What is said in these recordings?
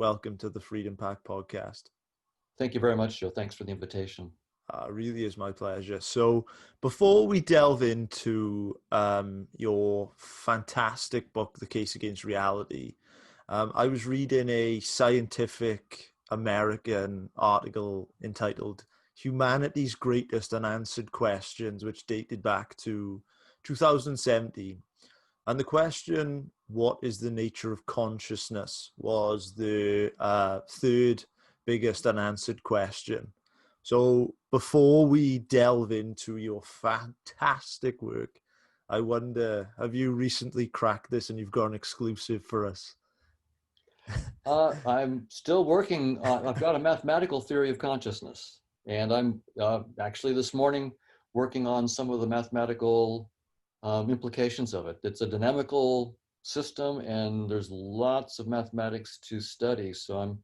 welcome to the Freedom Pact podcast. Thank you very much, Joe. Thanks for the invitation. Really is my pleasure. So before we delve into your fantastic book, The Case Against Reality, I was reading a Scientific American article entitled Humanity's Greatest Unanswered Questions, which dated back to 2017. And the question, what is the nature of consciousness, was the third biggest unanswered question. So before we delve into your fantastic work, I wonder, have you recently cracked this and you've got an exclusive for us? I'm still working on, I've got a mathematical theory of consciousness, and I'm actually this morning working on some of the mathematical implications of it. It's a dynamical system, and there's lots of mathematics to study. So I'm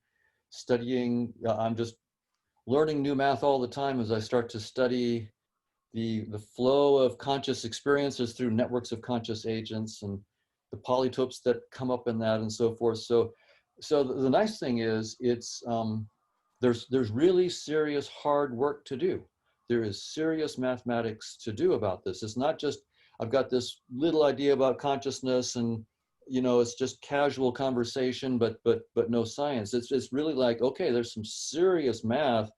studying, I'm just learning new math all the time as I start to study the flow of conscious experiences through networks of conscious agents and the polytopes that come up in that and so forth. So the nice thing is there's really serious hard work to do. There is serious mathematics to do about this. It's not just, I've got this little idea about consciousness and it's just casual conversation, but no science. It's really like, okay, there's some serious math,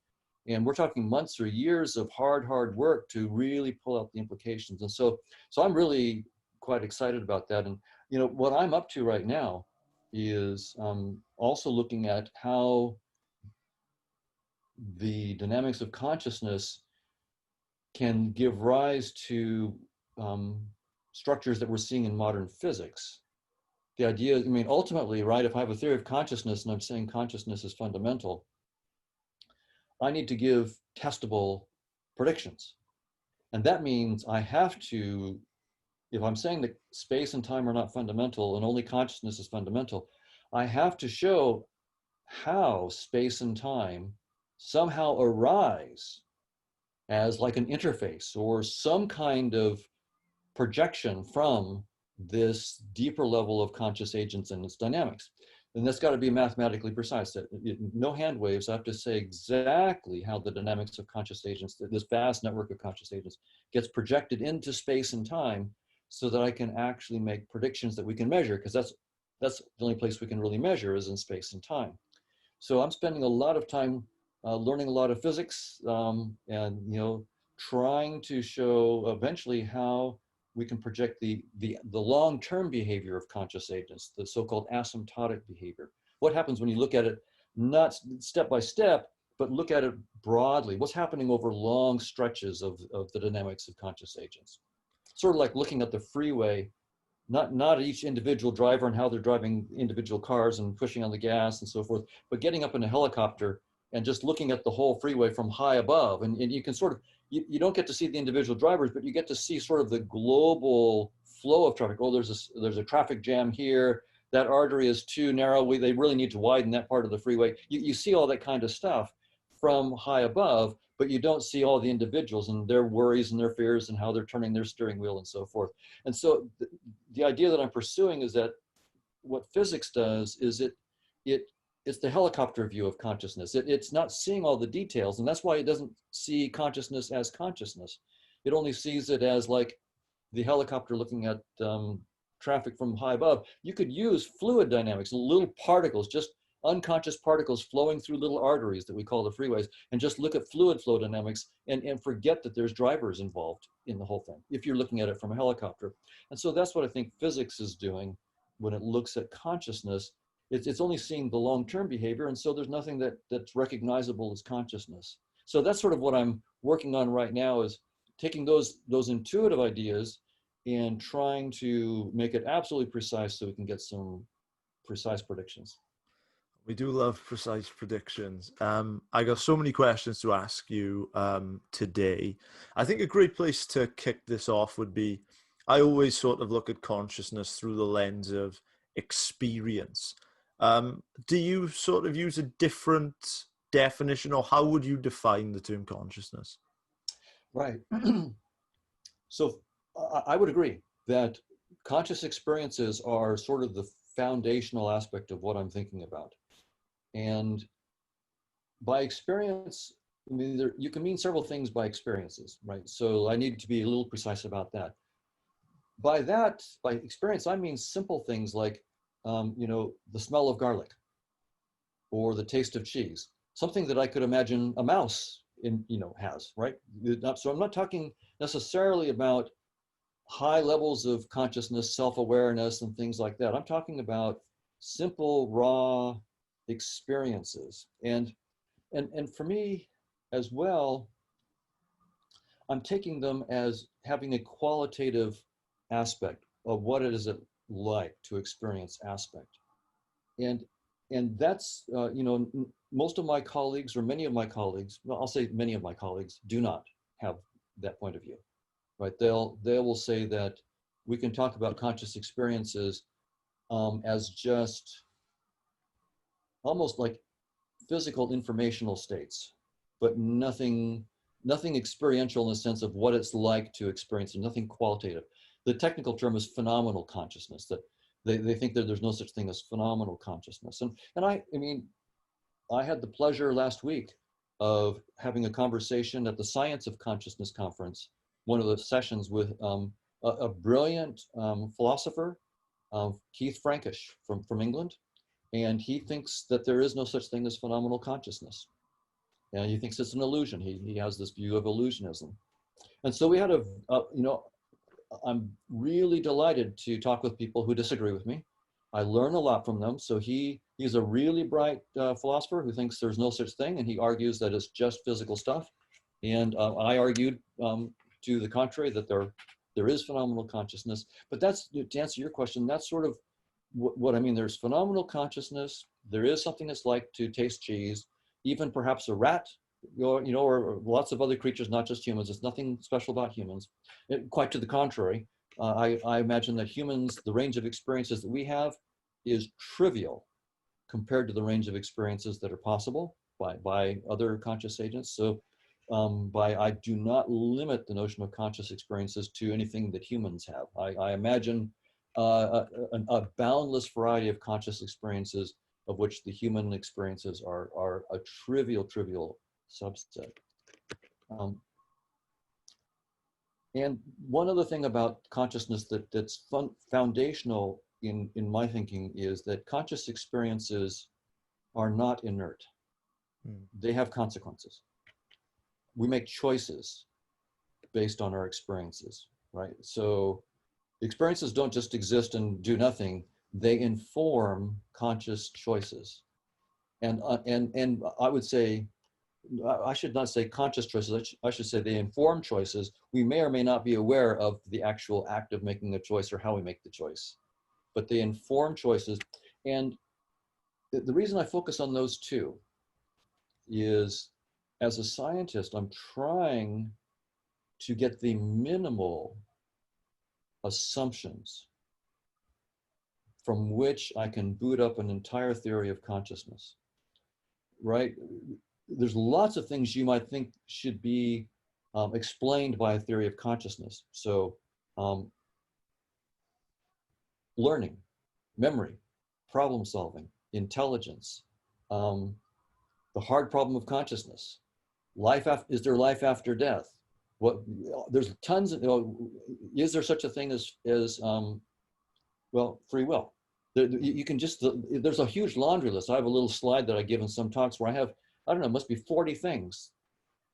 and we're talking months or years of hard work to really pull out the implications. And so I'm really quite excited about that. And what I'm up to right now is also looking at how the dynamics of consciousness can give rise to structures that we're seeing in modern physics. The idea, ultimately, right, if I have a theory of consciousness and I'm saying consciousness is fundamental, I need to give testable predictions. And that means I have to, if I'm saying that space and time are not fundamental and only consciousness is fundamental, I have to show how space and time somehow arise as like an interface or some kind of projection from this deeper level of conscious agents and its dynamics. And that's got to be mathematically precise. No hand waves. I have to say exactly how the dynamics of conscious agents, this vast network of conscious agents, gets projected into space and time, so that I can actually make predictions that we can measure, because that's the only place we can really measure is in space and time. So I'm spending a lot of time learning a lot of physics, and trying to show eventually how we can project the long-term behavior of conscious agents, the so-called asymptotic behavior. What happens when you look at it, not step by step, but look at it broadly? What's happening over long stretches of the dynamics of conscious agents? Sort of like looking at the freeway, not each individual driver and how they're driving individual cars and pushing on the gas and so forth, but getting up in a helicopter and just looking at the whole freeway from high above. And you can sort of, you don't get to see the individual drivers, but you get to see sort of the global flow of traffic. Oh, there's a traffic jam here. That artery is too narrow. They really need to widen that part of the freeway. You see all that kind of stuff from high above, but you don't see all the individuals and their worries and their fears and how they're turning their steering wheel and so forth. And so the idea that I'm pursuing is that what physics does is it's the helicopter view of consciousness. It's not seeing all the details, and that's why it doesn't see consciousness as consciousness. It only sees it as like the helicopter looking at traffic from high above. You could use fluid dynamics, little particles, just unconscious particles flowing through little arteries that we call the freeways, and just look at fluid flow dynamics and forget that there's drivers involved in the whole thing, if you're looking at it from a helicopter. And so that's what I think physics is doing when it looks at consciousness. It's only seeing the long-term behavior, and so there's nothing that's recognizable as consciousness. So that's sort of what I'm working on right now, is taking those intuitive ideas and trying to make it absolutely precise so we can get some precise predictions. We do love precise predictions. I got so many questions to ask you today. I think a great place to kick this off would be, I always sort of look at consciousness through the lens of experience. Do you sort of use a different definition, or how would you define the term consciousness? Right. So I would agree that conscious experiences are sort of the foundational aspect of what I'm thinking about. And by experience, I mean, you can mean several things by experiences, right? So I need to be a little precise about that. By that, by experience, I mean simple things like, the smell of garlic or the taste of cheese, something that I could imagine a mouse has, right? So I'm not talking necessarily about high levels of consciousness, self-awareness, and things like that. I'm talking about simple, raw experiences. And for me as well, I'm taking them as having a qualitative aspect of what it is like to experience aspect. And and that's most of my colleagues, or many of my colleagues, well, I'll say many of my colleagues, do not have that point of view, right? They will say that we can talk about conscious experiences as just almost like physical informational states, but nothing experiential in the sense of what it's like to experience, and nothing qualitative. The technical term is phenomenal consciousness, that they think that there's no such thing as phenomenal consciousness. And I mean, I had the pleasure last week of having a conversation at the Science of Consciousness conference, one of the sessions with a brilliant philosopher, Keith Frankish from England. And he thinks that there is no such thing as phenomenal consciousness. And he thinks it's an illusion. He has this view of illusionism. And so we had I'm really delighted to talk with people who disagree with me. I learn a lot from them. So he's a really bright philosopher who thinks there's no such thing, and he argues that it's just physical stuff. And I argued to the contrary, that there is phenomenal consciousness. But that's, to answer your question, that's sort of what I mean. There's phenomenal consciousness. There is something that's like to taste cheese, even perhaps a rat, or lots of other creatures, not just humans. It's nothing special about humans. Quite to the contrary. I imagine that humans, the range of experiences that we have is trivial compared to the range of experiences that are possible by other conscious agents. So I do not limit the notion of conscious experiences to anything that humans have. I imagine a boundless variety of conscious experiences, of which the human experiences are a trivial subset. And one other thing about consciousness that's foundational in my thinking is that conscious experiences are not inert. They have consequences. We make choices based on our experiences, right? So experiences don't just exist and do nothing. They inform conscious choices. And I would say, I should not say conscious choices, I should say they inform choices. We may or may not be aware of the actual act of making a choice or how we make the choice, but they inform choices. And the reason I focus on those two is, as a scientist, I'm trying to get the minimal assumptions from which I can boot up an entire theory of consciousness, right? There's lots of things you might think should be explained by a theory of consciousness. So learning, memory, problem solving, intelligence, the hard problem of consciousness, is there life after death? There's tons of, is there such a thing as free will? You can just, there's a huge laundry list. I have a little slide that I give in some talks where I have, I don't know, it must be 40 things.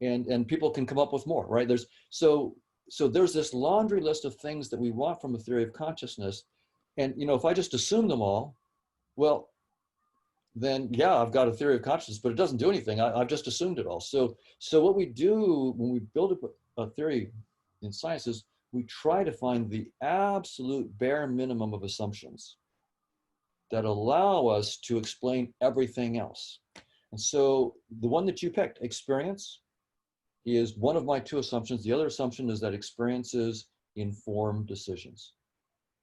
And people can come up with more, right? So there's this laundry list of things that we want from a theory of consciousness. And, if I just assume them all, well, then yeah, I've got a theory of consciousness, but it doesn't do anything. I've just assumed it all. So what we do when we build up a theory in science is we try to find the absolute bare minimum of assumptions that allow us to explain everything else. And so the one that you picked, experience, is one of my two assumptions. The other assumption is that experiences inform decisions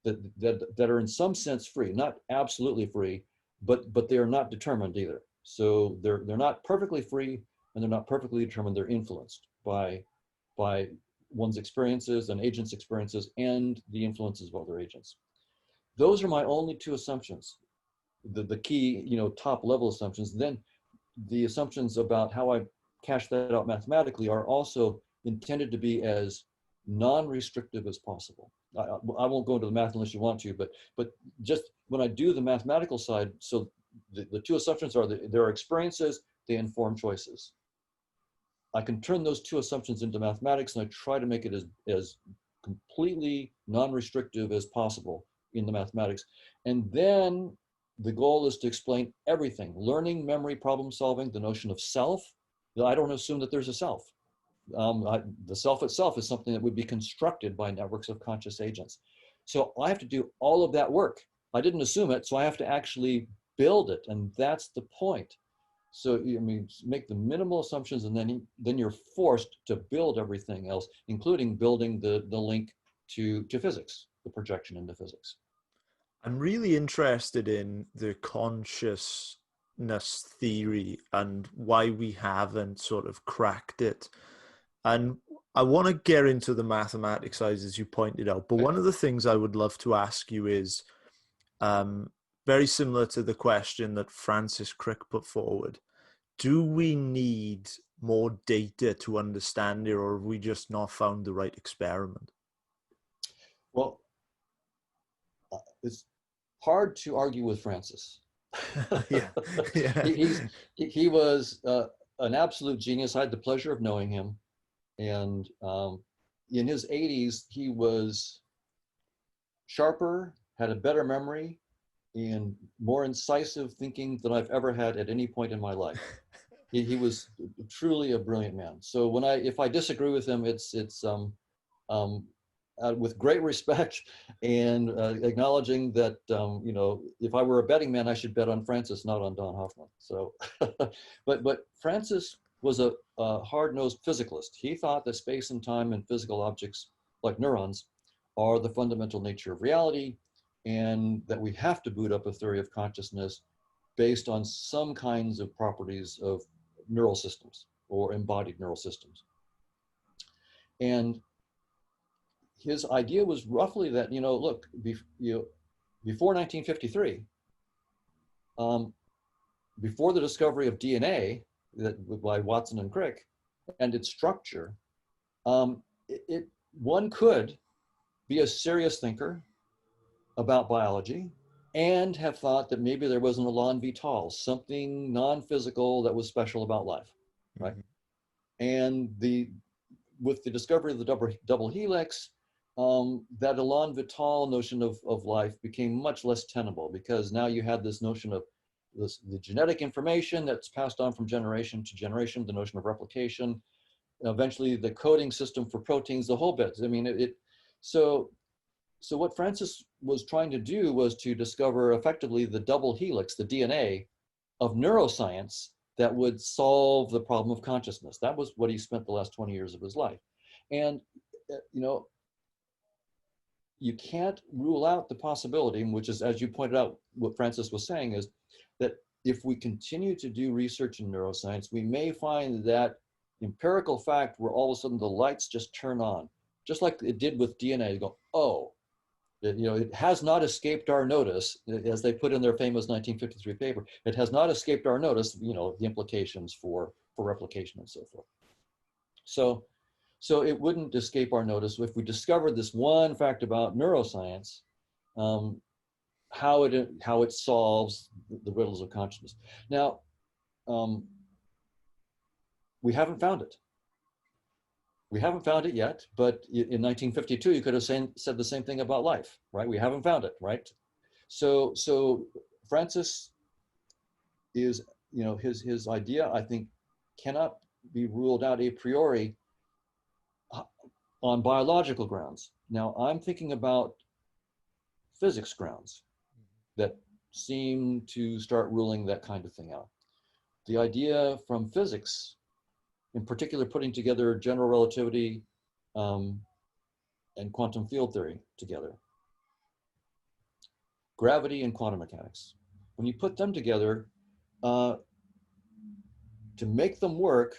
that are in some sense free, not absolutely free, but they are not determined either. So they're not perfectly free, and they're not perfectly determined. They're influenced by one's experiences and agents' experiences and the influences of other agents. Those are my only two assumptions. the key, top level assumptions. Then the assumptions about how I cash that out mathematically are also intended to be as non-restrictive as possible. I won't go into the math unless you want to, but just when I do the mathematical side, so the two assumptions are that there are experiences, they inform choices. I can turn those two assumptions into mathematics, and I try to make it as completely non-restrictive as possible in the mathematics. And then the goal is to explain everything: learning, memory, problem solving, the notion of self. I don't assume that there's a self. The self itself is something that would be constructed by networks of conscious agents. So I have to do all of that work. I didn't assume it, so I have to actually build it, and that's the point. So make the minimal assumptions, and then you're forced to build everything else, including building the link to physics, the projection into physics. I'm really interested in the consciousness theory and why we haven't sort of cracked it. And I want to get into the mathematics side, as you pointed out. But one of the things I would love to ask you is very similar to the question that Francis Crick put forward. Do we need more data to understand it, or have we just not found the right experiment? Well, it's hard to argue with Francis. Yeah. He was an absolute genius. I had the pleasure of knowing him. And in his 80s, he was sharper, had a better memory, and more incisive thinking than I've ever had at any point in my life. He was truly a brilliant man. So if I disagree with him, it's with great respect and acknowledging that if I were a betting man, I should bet on Francis, not on Don Hoffman. So, but Francis was a hard-nosed physicalist. He thought that space and time and physical objects like neurons are the fundamental nature of reality, and that we have to boot up a theory of consciousness based on some kinds of properties of neural systems or embodied neural systems. And his idea was roughly that, look, before 1953, before the discovery of DNA by Watson and Crick and its structure, one could be a serious thinker about biology and have thought that maybe there was an elan vital, something non-physical that was special about life, right? Mm-hmm. And with the discovery of the double helix, that elan vital notion of life became much less tenable, because now you had this notion of the genetic information that's passed on from generation to generation, the notion of replication, eventually the coding system for proteins, the whole bit. So what Francis was trying to do was to discover effectively the double helix, the DNA of neuroscience that would solve the problem of consciousness. That was what he spent the last 20 years of his life. And, you can't rule out the possibility, which is, as you pointed out, what Francis was saying is that if we continue to do research in neuroscience, we may find that empirical fact where all of a sudden the lights just turn on, just like it did with DNA. You go, oh, it has not escaped our notice, as they put in their famous 1953 paper. It has not escaped our notice, the implications for replication and so forth. So it wouldn't escape our notice if we discovered this one fact about neuroscience, how it solves the riddles of consciousness. Now, we haven't found it. We haven't found it yet, but in 1952, you could have said the same thing about life, right? We haven't found it, right? So Francis is, his idea, I think, cannot be ruled out a priori on biological grounds. Now, I'm thinking about physics grounds that seem to start ruling that kind of thing out. The idea from physics, in particular, putting together general relativity and quantum field theory together, gravity and quantum mechanics. When you put them together, to make them work,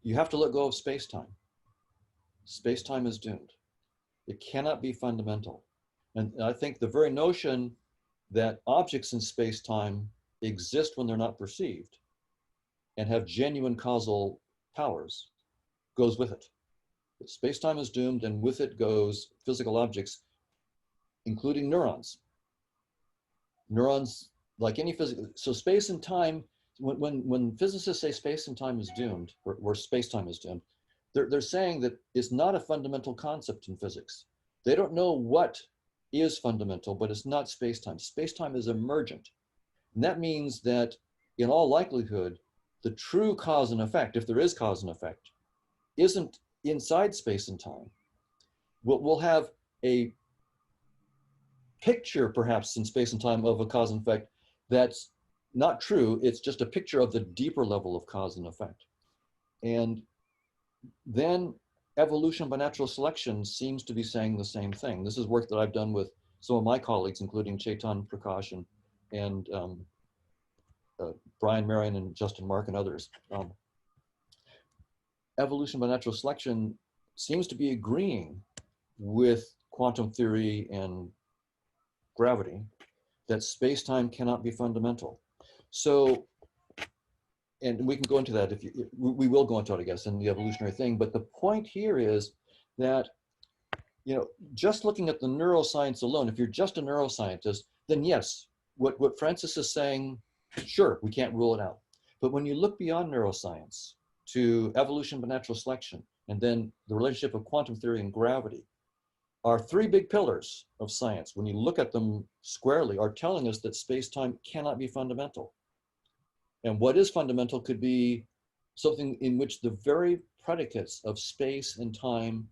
you have to let go of space-time. Space-time is doomed. It cannot be fundamental. And I think the very notion that objects in space-time exist when they're not perceived and have genuine causal powers goes with it. Space-time is doomed, and with it goes physical objects, including neurons. Neurons, like any physical, so space and time, when physicists say space and time is doomed, or space-time is doomed, they're saying that it's not a fundamental concept in physics. They don't know what is fundamental, but it's not space-time. Space-time is emergent. And that means that in all likelihood, the true cause and effect, if there is cause and effect, isn't inside space and time. We'll have a picture perhaps in space and time of a cause and effect that's not true. It's just a picture of the deeper level of cause and effect. And then evolution by natural selection seems to be saying the same thing. This is work that I've done with some of my colleagues, including Chetan Prakash and Brian Marion and Justin Mark and others. Evolution by natural selection seems to be agreeing with quantum theory and gravity that space-time cannot be fundamental. So, and we can go into that we will go into it, I guess, in the evolutionary thing. But the point here is that, just looking at the neuroscience alone, if you're just a neuroscientist, then yes, what Francis is saying, sure, we can't rule it out. But when you look beyond neuroscience to evolution by natural selection, and then the relationship of quantum theory and gravity, our three big pillars of science, when you look at them squarely, are telling us that space-time cannot be fundamental. And what is fundamental could be something in which the very predicates of space and time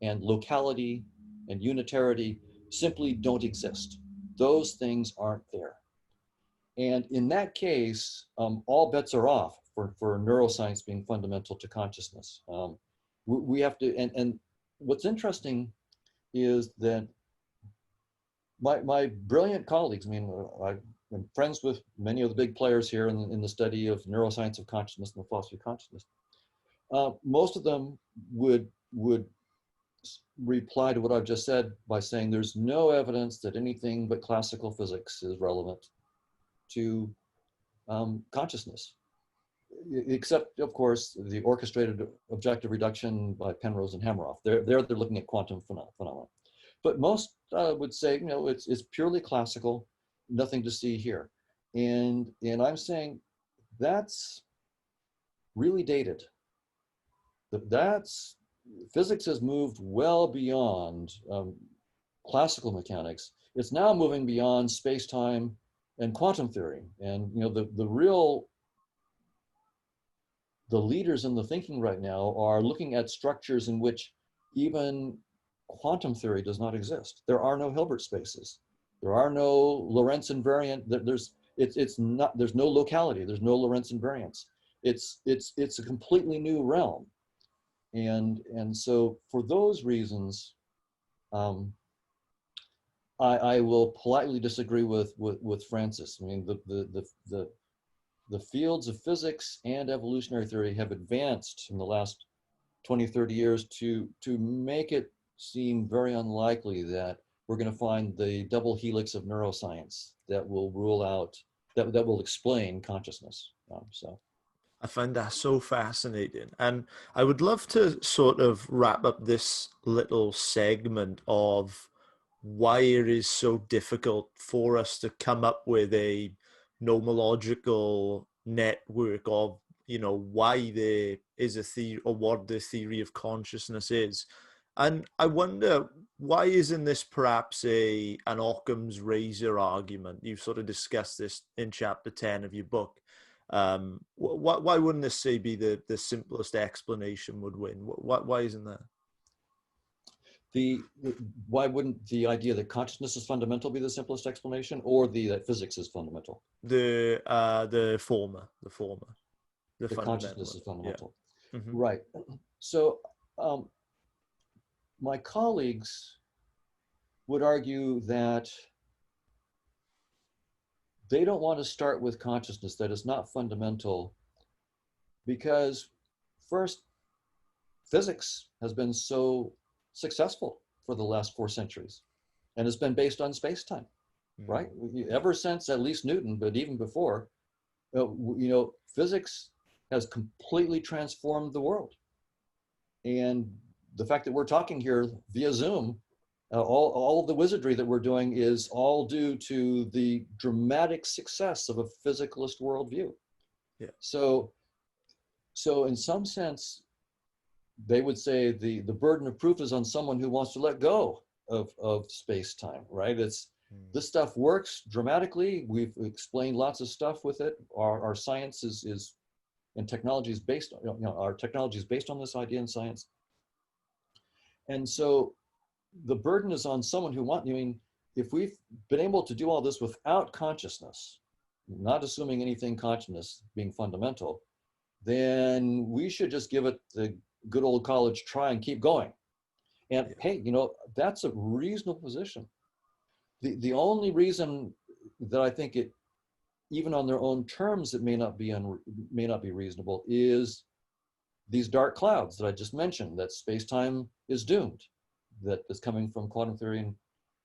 and locality and unitarity simply don't exist. Those things aren't there. And in that case, all bets are off for neuroscience being fundamental to consciousness. We have to, and what's interesting is that my brilliant colleagues, I'm friends with many of the big players here in the study of neuroscience of consciousness and the philosophy of consciousness. Most of them would reply to what I've just said by saying there's no evidence that anything but classical physics is relevant to consciousness, except, of course, the orchestrated objective reduction by Penrose and Hameroff. They're looking at quantum phenomena. But most would say, it's purely classical, nothing to see here. And I'm saying that's really dated. Physics has moved well beyond classical mechanics. It's now moving beyond space-time and quantum theory. And the leaders in the thinking right now are looking at structures in which even quantum theory does not exist. There are no Hilbert spaces. There are no Lorentz invariant. There's no locality. There's no Lorentz invariance. It's a completely new realm. And so for those reasons, I will politely disagree with Francis. I mean, the fields of physics and evolutionary theory have advanced in the last 20, 30 years to make it seem very unlikely that we're going to find the double helix of neuroscience that will rule out, that will explain consciousness. I find that so fascinating. And I would love to sort of wrap up this little segment of why it is so difficult for us to come up with a nomological network of, why there is a theory or what the theory of consciousness is. And I wonder, why isn't this perhaps an Occam's razor argument? You've sort of discussed this in chapter 10 of your book. Why wouldn't this say be the simplest explanation would win? Why isn't that? Why wouldn't the idea that consciousness is fundamental be the simplest explanation, or that physics is fundamental? The former. The consciousness is fundamental. Yeah. Mm-hmm. Right. So my colleagues would argue that they don't want to start with consciousness, that is not fundamental, because first, physics has been so successful for the last 4 centuries and has been based on space-time. right? Ever since at least Newton, but even before, physics has completely transformed the world. And the fact that we're talking here via Zoom, all of the wizardry that we're doing is all due to the dramatic success of a physicalist worldview. Yeah. So in some sense, they would say the burden of proof is on someone who wants to let go of space-time, right? This stuff works dramatically. We've explained lots of stuff with it. Our science is and technology is based on, our technology is based on this idea in science. And so the burden is on someone who if we've been able to do all this without consciousness, not assuming anything consciousness being fundamental, then we should just give it the good old college try and keep going. And hey, that's a reasonable position. The only reason that I think it, even on their own terms, it may not be reasonable is these dark clouds that I just mentioned, that space-time is doomed, that is coming from quantum theory and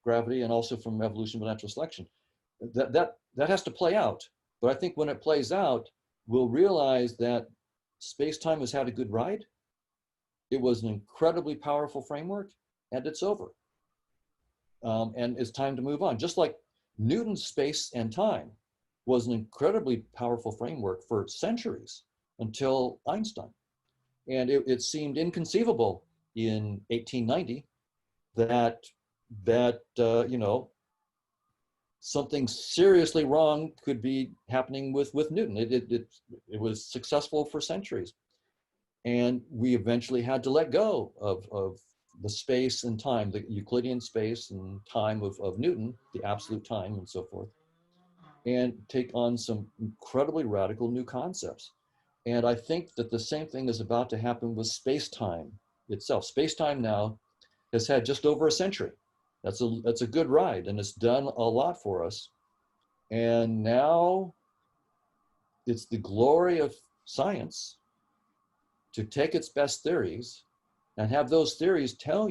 gravity, and also from evolution by natural selection. That has to play out. But I think when it plays out, we'll realize that space-time has had a good ride. It was an incredibly powerful framework, and it's over. And it's time to move on. Just like Newton's space and time was an incredibly powerful framework for centuries until Einstein. And it seemed inconceivable in 1890 that something seriously wrong could be happening with Newton. It was successful for centuries. And we eventually had to let go of the space and time, the Euclidean space and time of Newton, the absolute time and so forth, and take on some incredibly radical new concepts. And I think that the same thing is about to happen with space-time itself. Space-time now has had just over a century. That's a good ride, and it's done a lot for us. And now it's the glory of science to take its best theories and have those theories tell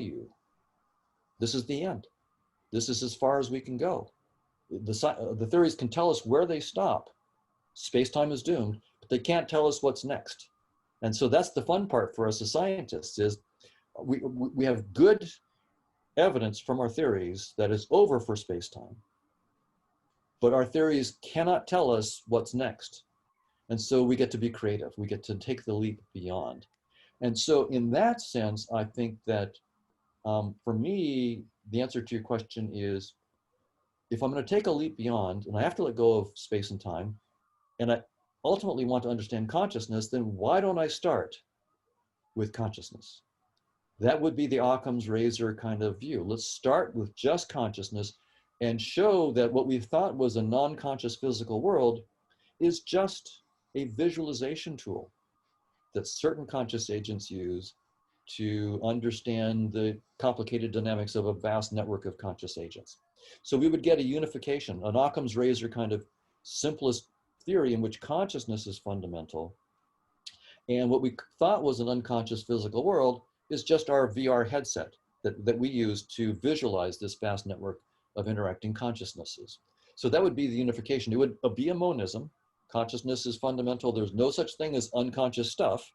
this is the end. This is as far as we can go. The theories can tell us where they stop. Space-time is doomed, but they can't tell us what's next. And so that's the fun part for us as scientists, is we have good evidence from our theories that it's over for space-time, but our theories cannot tell us what's next. And so we get to be creative. We get to take the leap beyond. And so in that sense, I think that for me, the answer to your question is, if I'm going to take a leap beyond and I have to let go of space and time, and I ultimately want to understand consciousness, then why don't I start with consciousness? That would be the Occam's razor kind of view. Let's start with just consciousness and show that what we thought was a non-conscious physical world is just a visualization tool that certain conscious agents use to understand the complicated dynamics of a vast network of conscious agents. So we would get a unification, an Occam's razor kind of simplest theory in which consciousness is fundamental. And what we thought was an unconscious physical world is just our VR headset that we use to visualize this vast network of interacting consciousnesses. So that would be the unification. It would be a monism. Consciousness is fundamental. There's no such thing as unconscious stuff.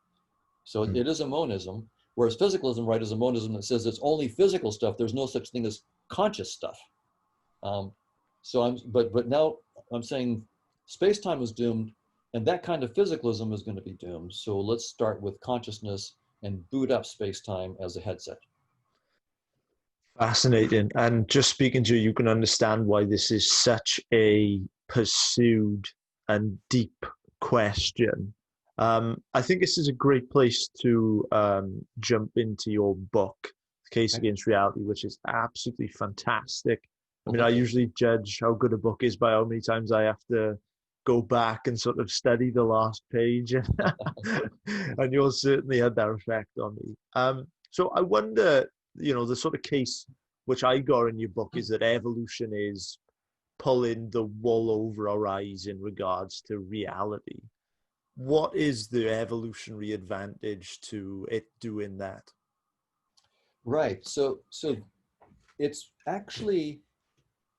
So it is a monism, whereas physicalism, right, is a monism that says it's only physical stuff. There's no such thing as conscious stuff. But now I'm saying space-time is doomed, and that kind of physicalism is going to be doomed. So let's start with consciousness and boot up space-time as a headset. Fascinating. And just speaking to you, you can understand why this is such a pursued and deep question. I think this is a great place to jump into your book, The Case Against Reality, which is absolutely fantastic. I mean, I usually judge how good a book is by how many times I have to go back and sort of study the last page. And you'll certainly had that effect on me. So I wonder, the sort of case which I got in your book is that evolution is pulling the wool over our eyes in regards to reality. What is the evolutionary advantage to it doing that? Right. So it's actually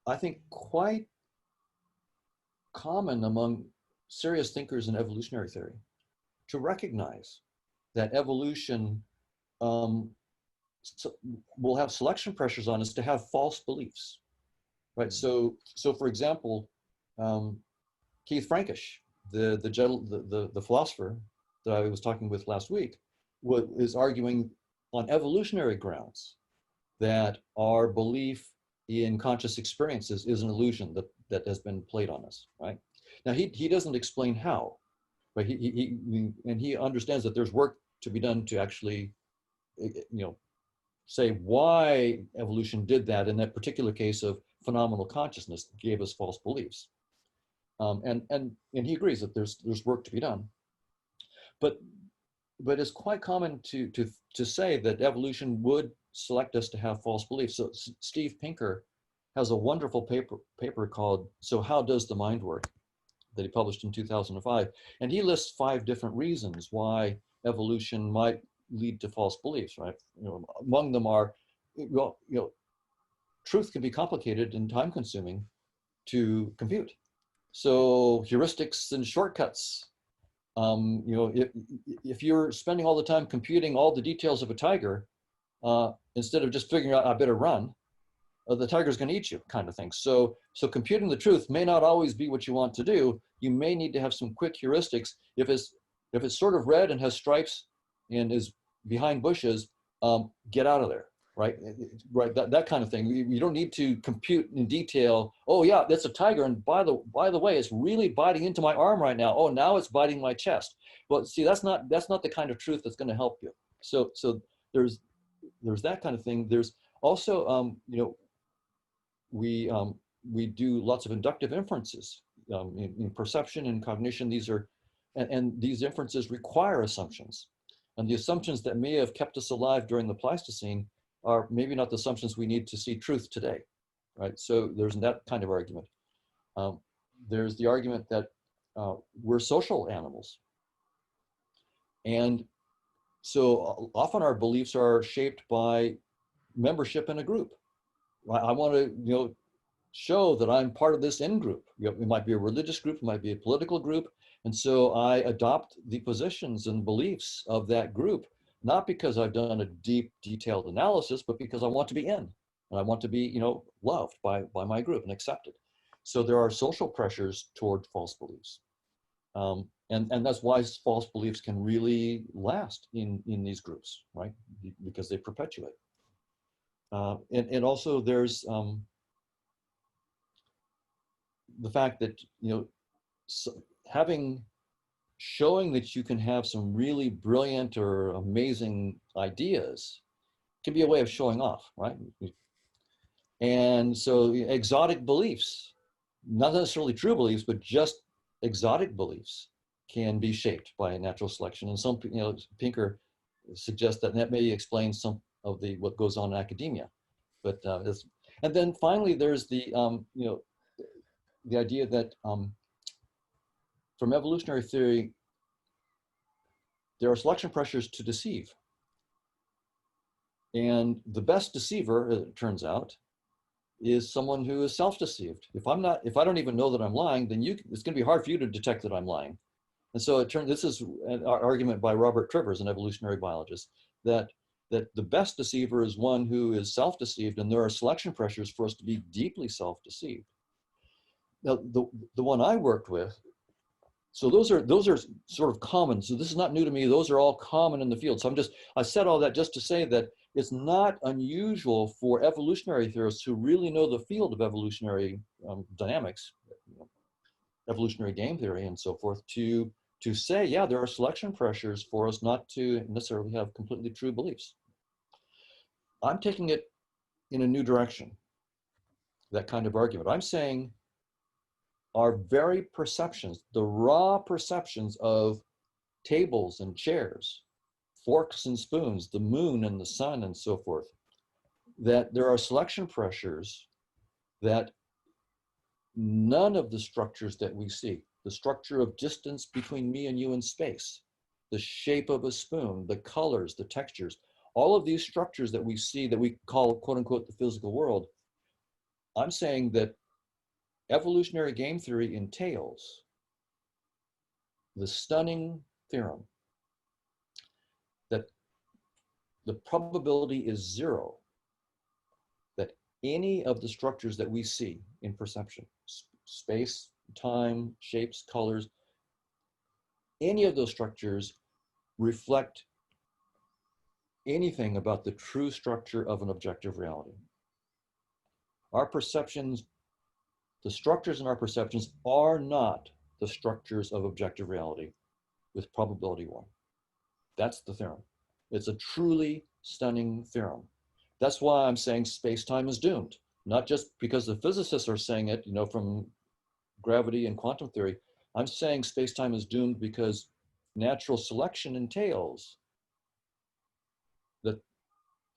I think, quite common among serious thinkers in evolutionary theory to recognize that evolution um, will have selection pressures on us to have false beliefs, right? So for example, um, Keith Frankish, the philosopher that I was talking with last week, is arguing on evolutionary grounds that our belief in conscious experiences is an illusion that has been played on us, right? Now, he doesn't explain how, but he understands that there's work to be done to actually, say why evolution did that in that particular case of phenomenal consciousness gave us false beliefs. And he agrees that there's work to be done. But it's quite common to say that evolution would select us to have false beliefs. So Steve Pinker has a wonderful paper called "So How Does the Mind Work?" that he published in 2005, and he lists 5 different reasons why evolution might lead to false beliefs. Right? Among them are, truth can be complicated and time-consuming to compute. So heuristics and shortcuts. If you're spending all the time computing all the details of a tiger, instead of just figuring out I better run, the tiger's going to eat you, kind of thing. So computing the truth may not always be what you want to do. You may need to have some quick heuristics. If it's sort of red and has stripes and is behind bushes, get out of there. Right, that kind of thing. You don't need to compute in detail. Oh yeah, that's a tiger, and by the way, it's really biting into my arm right now. Oh, now it's biting my chest. Well, see, that's not the kind of truth that's going to help you. So there's that kind of thing. There's also we do lots of inductive inferences in perception and cognition. These are and these inferences require assumptions, and the assumptions that may have kept us alive during the Pleistocene are maybe not the assumptions we need to see truth today, right? So there's that kind of argument. There's the argument that we're social animals. And so often our beliefs are shaped by membership in a group. I want to, show that I'm part of this in-group. It might be a religious group, it might be a political group. And so I adopt the positions and beliefs of that group, not because I've done a deep, detailed analysis, but because I want to be in, and I want to be, loved by my group and accepted. So there are social pressures toward false beliefs. And that's why false beliefs can really last in these groups, right? Because they perpetuate. And also there's the fact that, showing that you can have some really brilliant or amazing ideas can be a way of showing off, right? And so exotic beliefs, not necessarily true beliefs, but just exotic beliefs can be shaped by natural selection. And some, Pinker suggests that may explain some of what goes on in academia. But and then finally, there's the the idea that from evolutionary theory, there are selection pressures to deceive. And the best deceiver, it turns out, is someone who is self-deceived. If I don't even know that I'm lying, then it's going to be hard for you to detect that I'm lying. And so this is an argument by Robert Trivers, an evolutionary biologist, that the best deceiver is one who is self-deceived, and there are selection pressures for us to be deeply self-deceived. Now, the one I worked with, so those are sort of common. So this is not new to me. Those are all common in the field. So I said all that just to say that it's not unusual for evolutionary theorists who really know the field of evolutionary dynamics, evolutionary game theory and so forth, to say, yeah, there are selection pressures for us not to necessarily have completely true beliefs. I'm taking it in a new direction, that kind of argument. I'm saying our very perceptions, the raw perceptions of tables and chairs, forks and spoons, the moon and the sun and so forth, that there are selection pressures that none of the structures that we see, the structure of distance between me and you in space, the shape of a spoon, the colors, the textures, all of these structures that we see that we call, quote unquote, the physical world, I'm saying that evolutionary game theory entails the stunning theorem that the probability is zero that any of the structures that we see in perception, space, time, shapes, colors, any of those structures reflect anything about the true structure of an objective reality. Our perceptions, the structures in our perceptions are not the structures of objective reality with probability 1. That's the theorem. It's a truly stunning theorem. That's why I'm saying space-time is doomed. Not just because the physicists are saying it, from gravity and quantum theory. I'm saying space-time is doomed because natural selection entails that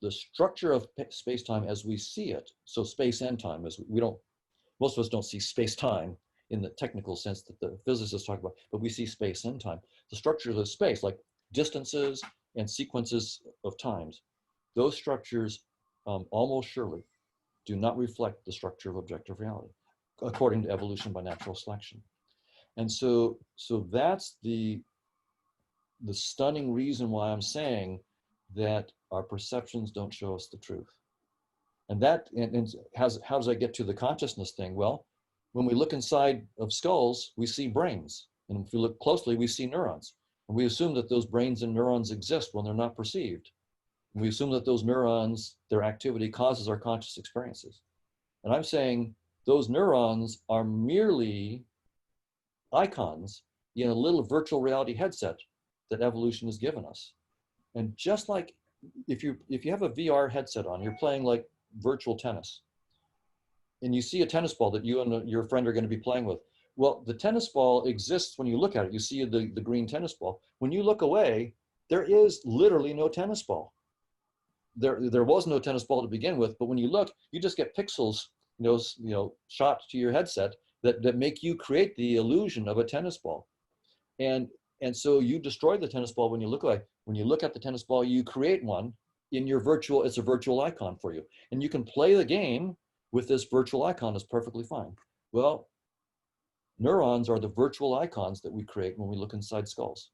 the structure of space-time as we see it, so space and time, most of us don't see space-time in the technical sense that the physicists talk about, but we see space and time. The structure of the space, like distances and sequences of times, those structures almost surely do not reflect the structure of objective reality, according to evolution by natural selection. And so that's the stunning reason why I'm saying that our perceptions don't show us the truth. And how does that get to the consciousness thing? Well, when we look inside of skulls, we see brains. And if we look closely, we see neurons. And we assume that those brains and neurons exist when they're not perceived. And we assume that those neurons, their activity causes our conscious experiences. And I'm saying those neurons are merely icons in a little virtual reality headset that evolution has given us. And just like if you have a VR headset on, you're playing like virtual tennis, and you see a tennis ball that you and your friend are going to be playing with. Well, the tennis ball exists when you look at it. You see the green tennis ball. When you look away, there is literally no tennis ball. There was no tennis ball to begin with, but when you look, you just get pixels, shot to your headset that make you create the illusion of a tennis ball. And so you destroy the tennis ball when you look away. When you look at the tennis ball, you create one in your virtual, it's a virtual icon for you. And you can play the game with this virtual icon is perfectly fine. Well, neurons are the virtual icons that we create when we look inside skulls.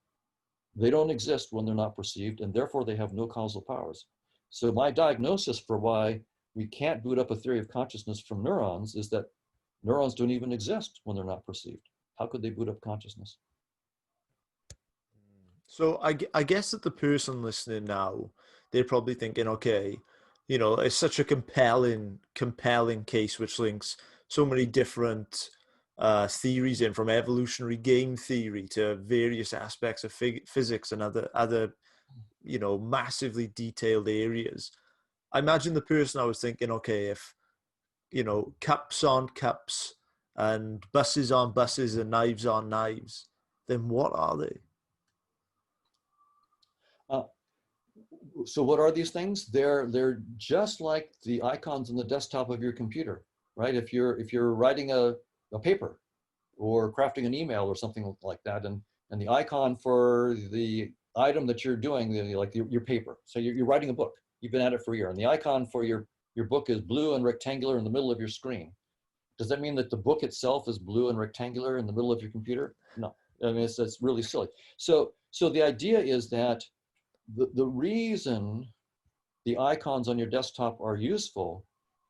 They don't exist when they're not perceived, and therefore they have no causal powers. So my diagnosis for why we can't boot up a theory of consciousness from neurons is that neurons don't even exist when they're not perceived. How could they boot up consciousness? So I guess that the person listening now, they're probably thinking, okay, it's such a compelling case which links so many different theories in, from evolutionary game theory to various aspects of physics and other massively detailed areas. I imagine the person I was thinking, okay, if cups aren't cups and buses aren't buses and knives aren't knives, then what are they? So what are these things? They're just like the icons on the desktop of your computer, right? If you're writing a paper or crafting an email or something like that, and the icon for the item that you're doing, like your paper. So you're writing a book. You've been at it for a year, and the icon for your book is blue and rectangular in the middle of your screen. Does that mean that the book itself is blue and rectangular in the middle of your computer? No, I mean it's really silly. So the idea is that the reason the icons on your desktop are useful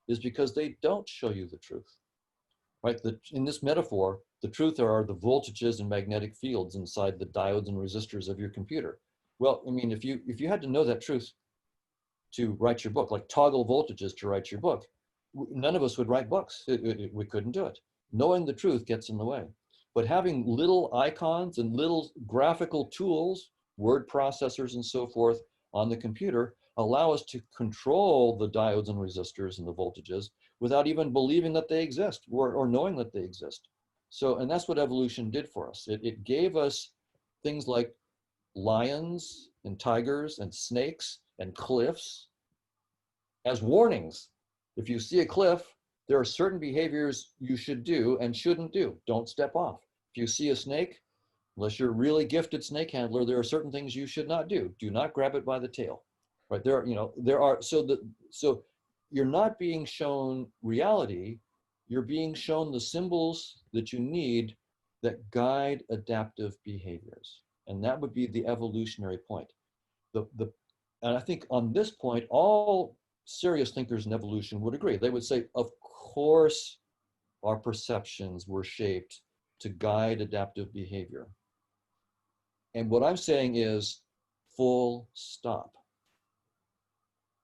is because they don't show you the truth, right? In this metaphor, the truth are the voltages and magnetic fields inside the diodes and resistors of your computer. Well, I mean, if you had to know that truth to write your book, like toggle voltages to write your book, none of us would write books. We couldn't do it. Knowing the truth gets in the way. But having little icons and little graphical tools, word processors and so forth on the computer allow us to control the diodes and resistors and the voltages without even believing that they exist or knowing that they exist. So, and that's what evolution did for us. It gave us things like lions and tigers and snakes and cliffs as warnings. If you see a cliff, there are certain behaviors you should do and shouldn't do. Don't step off. If you see a snake, unless you're a really gifted snake handler, there are certain things you should not do. Do not grab it by the tail, right? So you're not being shown reality. you're being shown the symbols that you need that guide adaptive behaviors. And that would be the evolutionary point. And I think on this point, all serious thinkers in evolution would agree. They would say, of course, our perceptions were shaped to guide adaptive behavior. And what I'm saying is full stop.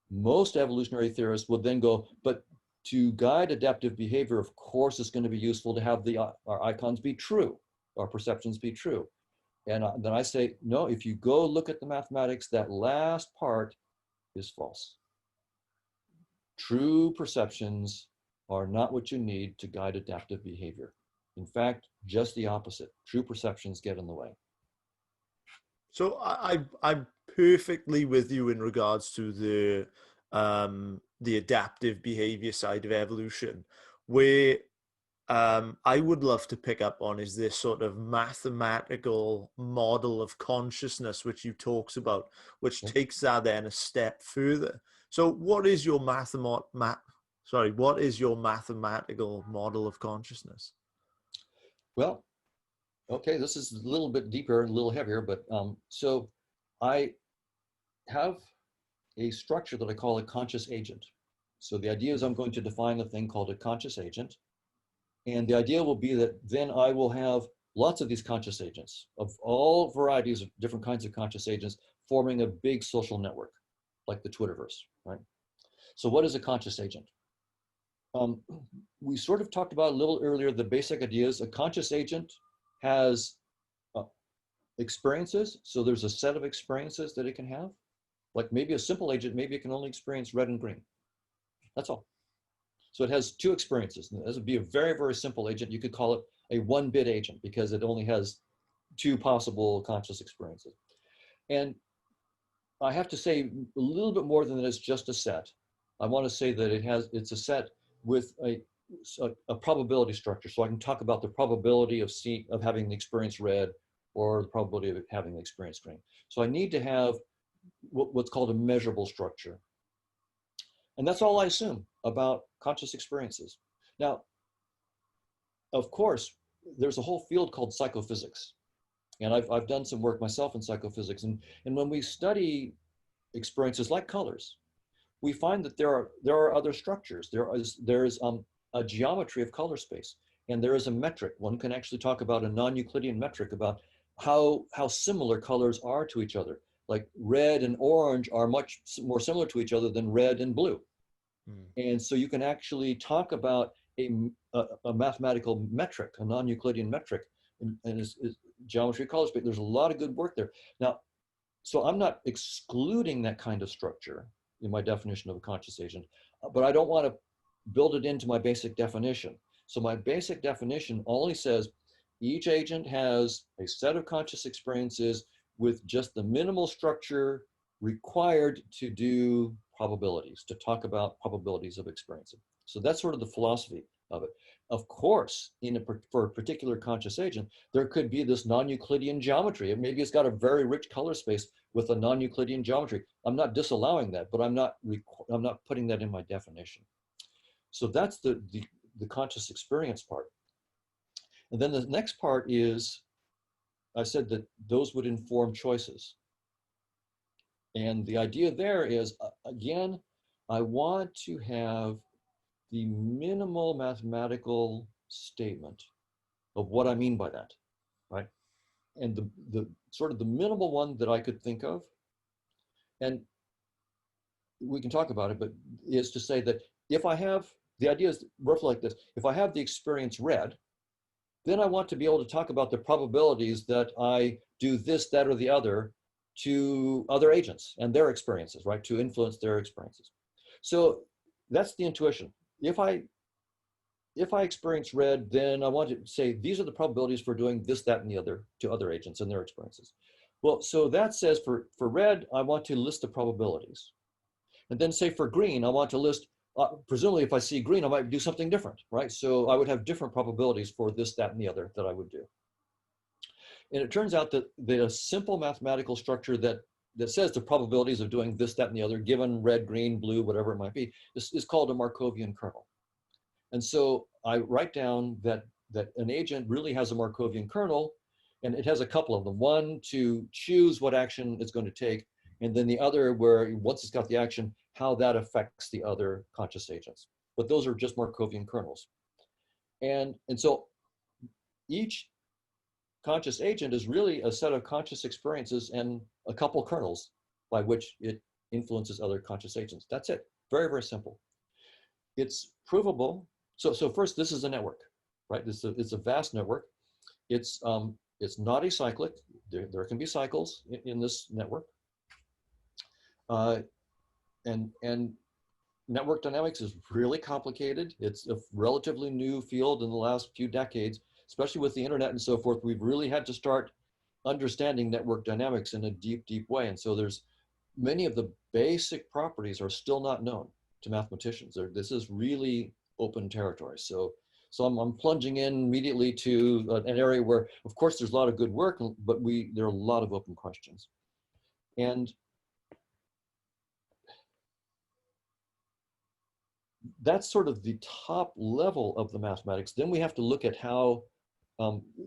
Most evolutionary theorists would then go, but to guide adaptive behavior, of course, it's going to be useful to have our icons be true, our perceptions be true. And then I say, no, if you go look at the mathematics, that last part is false. True perceptions are not what you need to guide adaptive behavior. In fact, just the opposite. True perceptions get in the way. So I'm perfectly with you in regards to the adaptive behavior side of evolution, where I would love to pick up on is this sort of mathematical model of consciousness, which you talks about, which takes that then a step further. So what is your what is your mathematical model of consciousness? Well, okay, this is a little bit deeper, a little heavier, but so I have a structure that I call a conscious agent. So the idea is I'm going to define a thing called a conscious agent. And the idea will be that then I will have lots of these conscious agents of all varieties of different kinds of conscious agents forming a big social network, like the Twitterverse, right? So what is a conscious agent? We sort of talked about a little earlier, the basic ideas. A conscious agent has experiences. So there's a set of experiences that it can have. Like maybe a simple agent, maybe it can only experience red and green. That's all. So it has two experiences. And this would be a very, very simple agent. You could call it a one-bit agent because it only has two possible conscious experiences. And I have to say a little bit more than that it's just a set. I want to say that it's a set with a probability structure. So I can talk about the probability of having the experience red or the probability of having the experience green. So I need to have what's called a measurable structure. And that's all I assume about conscious experiences. Now, of course, there's a whole field called psychophysics. And I've done some work myself in psychophysics. And when we study experiences like colors, we find that there are other structures. There is a geometry of color space. And there is a metric. One can actually talk about a non-Euclidean metric about how similar colors are to each other. Like red and orange are much more similar to each other than red and blue. And so you can actually talk about a mathematical metric, a non-Euclidean metric, and is geometry of color space. There's a lot of good work there. Now, so I'm not excluding that kind of structure in my definition of a conscious agent, but I don't want to build it into my basic definition. So my basic definition only says each agent has a set of conscious experiences with just the minimal structure required to do probabilities, to talk about probabilities of experiencing. So that's sort of the philosophy of it. Of course, for a particular conscious agent, there could be this non-Euclidean geometry. Maybe it's got a very rich color space with a non-Euclidean geometry. I'm not disallowing that, but I'm not putting that in my definition. So that's the conscious experience part. And then the next part is, I said that those would inform choices. And the idea there is, again, I want to have the minimal mathematical statement of what I mean by that, right? And the sort of the minimal one that I could think of, and we can talk about it, but is to say that if I have, the idea is roughly like this, if I have the experience red, then I want to be able to talk about the probabilities that I do this, that, or the other to other agents and their experiences, right? To influence their experiences. So that's the intuition. If I experience red, then I want to say, these are the probabilities for doing this, that, and the other to other agents and their experiences. Well, so that says for red, I want to list the probabilities. And then say for green, I want to list, presumably if I see green, I might do something different, right? So I would have different probabilities for this, that, and the other that I would do. And it turns out that a simple mathematical structure that says the probabilities of doing this, that, and the other, given red, green, blue, whatever it might be, is called a Markovian kernel. And so I write down that an agent really has a Markovian kernel, and it has a couple of them. One, to choose what action it's going to take, and then the other where once it's got the action, how that affects the other conscious agents. But those are just Markovian kernels. And so each conscious agent is really a set of conscious experiences and a couple kernels by which it influences other conscious agents. That's it. Very, very simple. It's provable. So first, this is a network, right? It's a vast network. It's not acyclic. There can be cycles in this network. And network dynamics is really complicated. It's a relatively new field in the last few decades, especially with the internet and so forth. We've really had to start understanding network dynamics in a deep, deep way. And so there's many of the basic properties are still not known to mathematicians. This is really open territory. So I'm plunging in immediately to an area where, of course, there's a lot of good work, but there are a lot of open questions. And that's sort of the top level of the mathematics. Then we have to look at how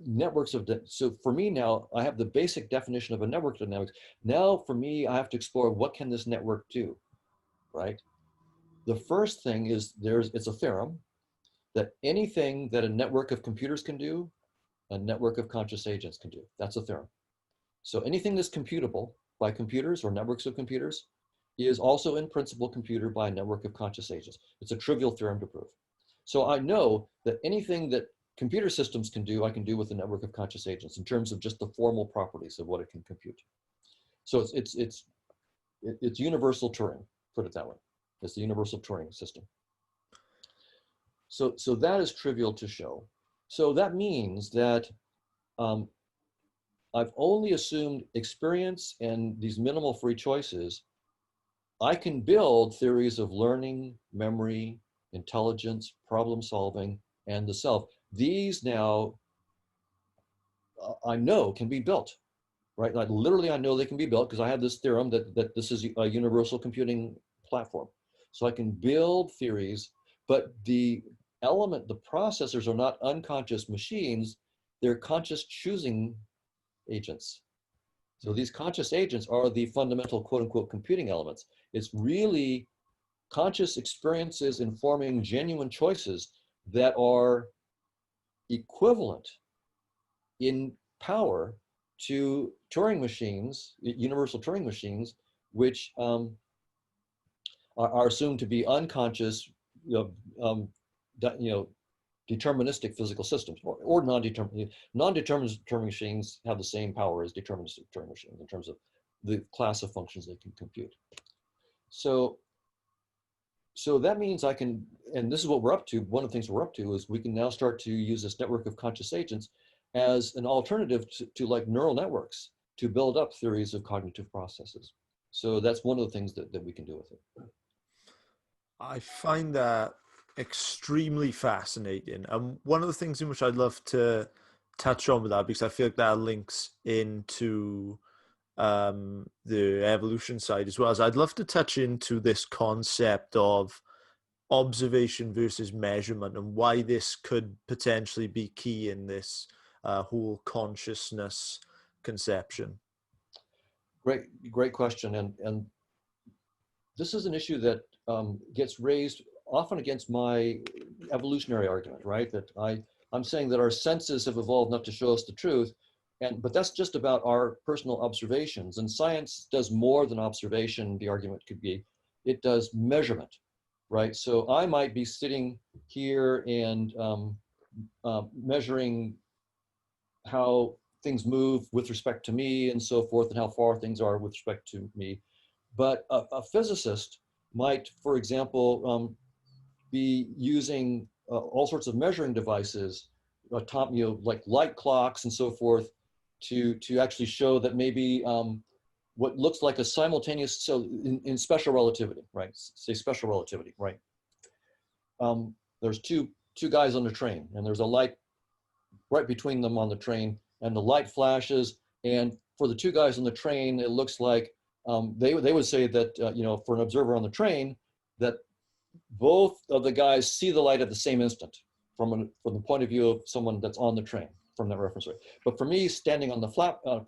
networks so for me now, I have the basic definition of a network dynamics. Now for me, I have to explore what can this network do, right? The first thing is it's a theorem that anything that a network of computers can do, a network of conscious agents can do. That's a theorem. So anything that's computable by computers or networks of computers is also in principle computed by a network of conscious agents. It's a trivial theorem to prove. So I know that anything that computer systems can do, I can do with a network of conscious agents in terms of just the formal properties of what it can compute. So it's universal Turing, put it that way. It's the universal Turing system. So that is trivial to show. So that means that I've only assumed experience and these minimal free choices. I can build theories of learning, memory, intelligence, problem solving, and the self. These now I know can be built, right? Like literally I know they can be built because I have this theorem that this is a universal computing platform. So I can build theories, but the processors are not unconscious machines, they're conscious choosing agents. So these conscious agents are the fundamental quote unquote computing elements. It's really conscious experiences informing genuine choices that are equivalent in power to Turing machines, universal Turing machines, which are assumed to be unconscious, deterministic physical systems, or non-deterministic. Non-deterministic Turing machines have the same power as deterministic Turing machines in terms of the class of functions they can compute. So that means I can, and this is what we're up to, one of the things we're up to is we can now start to use this network of conscious agents as an alternative to like neural networks to build up theories of cognitive processes. So that's one of the things that we can do with it. I find that extremely fascinating. And one of the things in which I'd love to touch on with that, because I feel like that links into the evolution side as well, as I'd love to touch into this concept of observation versus measurement and why this could potentially be key in this whole consciousness conception. Great question. And this is an issue that gets raised often against my evolutionary argument, right? That I'm saying that our senses have evolved not to show us the truth, but that's just about our personal observations. And science does more than observation, the argument could be. It does measurement, right? So I might be sitting here and measuring how things move with respect to me and so forth, and how far things are with respect to me. But a physicist might, for example, be using all sorts of measuring devices, like light clocks and so forth, to actually show that maybe what looks like a simultaneous, so in special relativity, right? Say special relativity, right? There's two guys on the train, and there's a light right between them on the train, and the light flashes, and for the two guys on the train, it looks like they would say that for an observer on the train, that both of the guys see the light at the same instant from the point of view of someone that's on the train from that reference rate. But for me, standing on the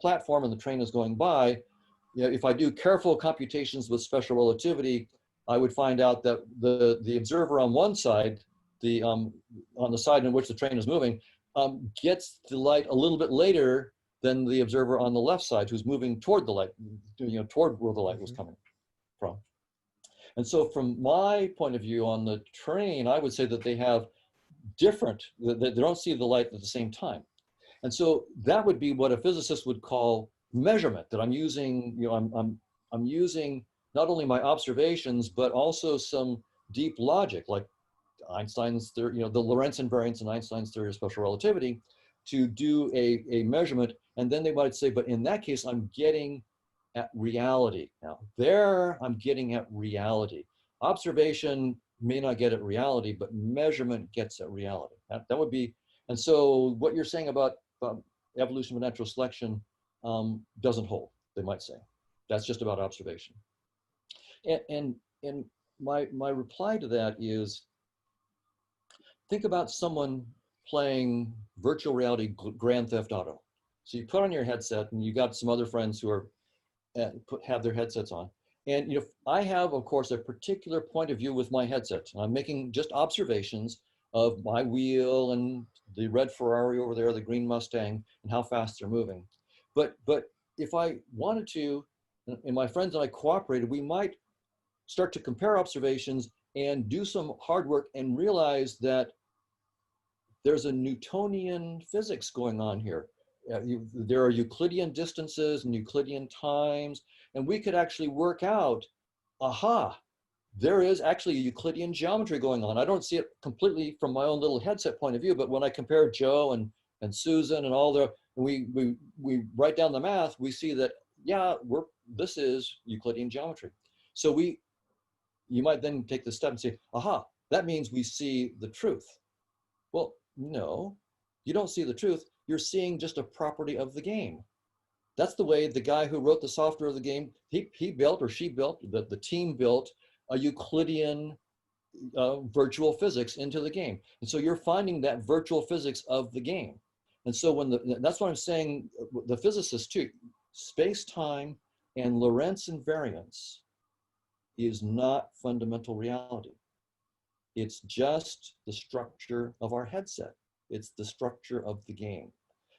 platform and the train is going by, you know, if I do careful computations with special relativity, I would find out that the observer on one side, on the side in which the train is moving, gets the light a little bit later than the observer on the left side, who's moving toward the light, you know, toward where the light was coming from. And so from my point of view on the train, I would say that they have they don't see the light at the same time. And so that would be what a physicist would call measurement, that I'm using, you know, I'm using not only my observations, but also some deep logic, like Einstein's theory, you know, the Lorentz invariance and Einstein's theory of special relativity, to do a measurement. And then they might say, but in that case, I'm getting at reality. Now, there I'm getting at reality. Observation may not get at reality, but measurement gets at reality. That would be, and so what you're saying about evolution of natural selection doesn't hold, they might say. That's just about observation. And my reply to that is, think about someone playing virtual reality Grand Theft Auto. So you put on your headset and you got some other friends who are have their headsets on. And you know, I have, of course, a particular point of view with my headset. I'm making just observations of my wheel and the red Ferrari over there, the green Mustang, and how fast they're moving. But if I wanted to, and my friends and I cooperated, we might start to compare observations and do some hard work and realize that there's a Newtonian physics going on here. There are Euclidean distances and Euclidean times, and we could actually work out, aha, there is actually a Euclidean geometry going on. I don't see it completely from my own little headset point of view, but when I compare Joe and Susan and all the, we write down the math, we see that, yeah, this is Euclidean geometry. So you might then take the step and say, aha, that means we see the truth. Well, no, you don't see the truth. You're seeing just a property of the game. That's the way the guy who wrote the software of the game, he built, or she built, the team built a Euclidean virtual physics into the game. And so you're finding that virtual physics of the game. And so that's what I'm saying, the physicists too, space-time and Lorentz invariance is not fundamental reality. It's just the structure of our headset. It's the structure of the game.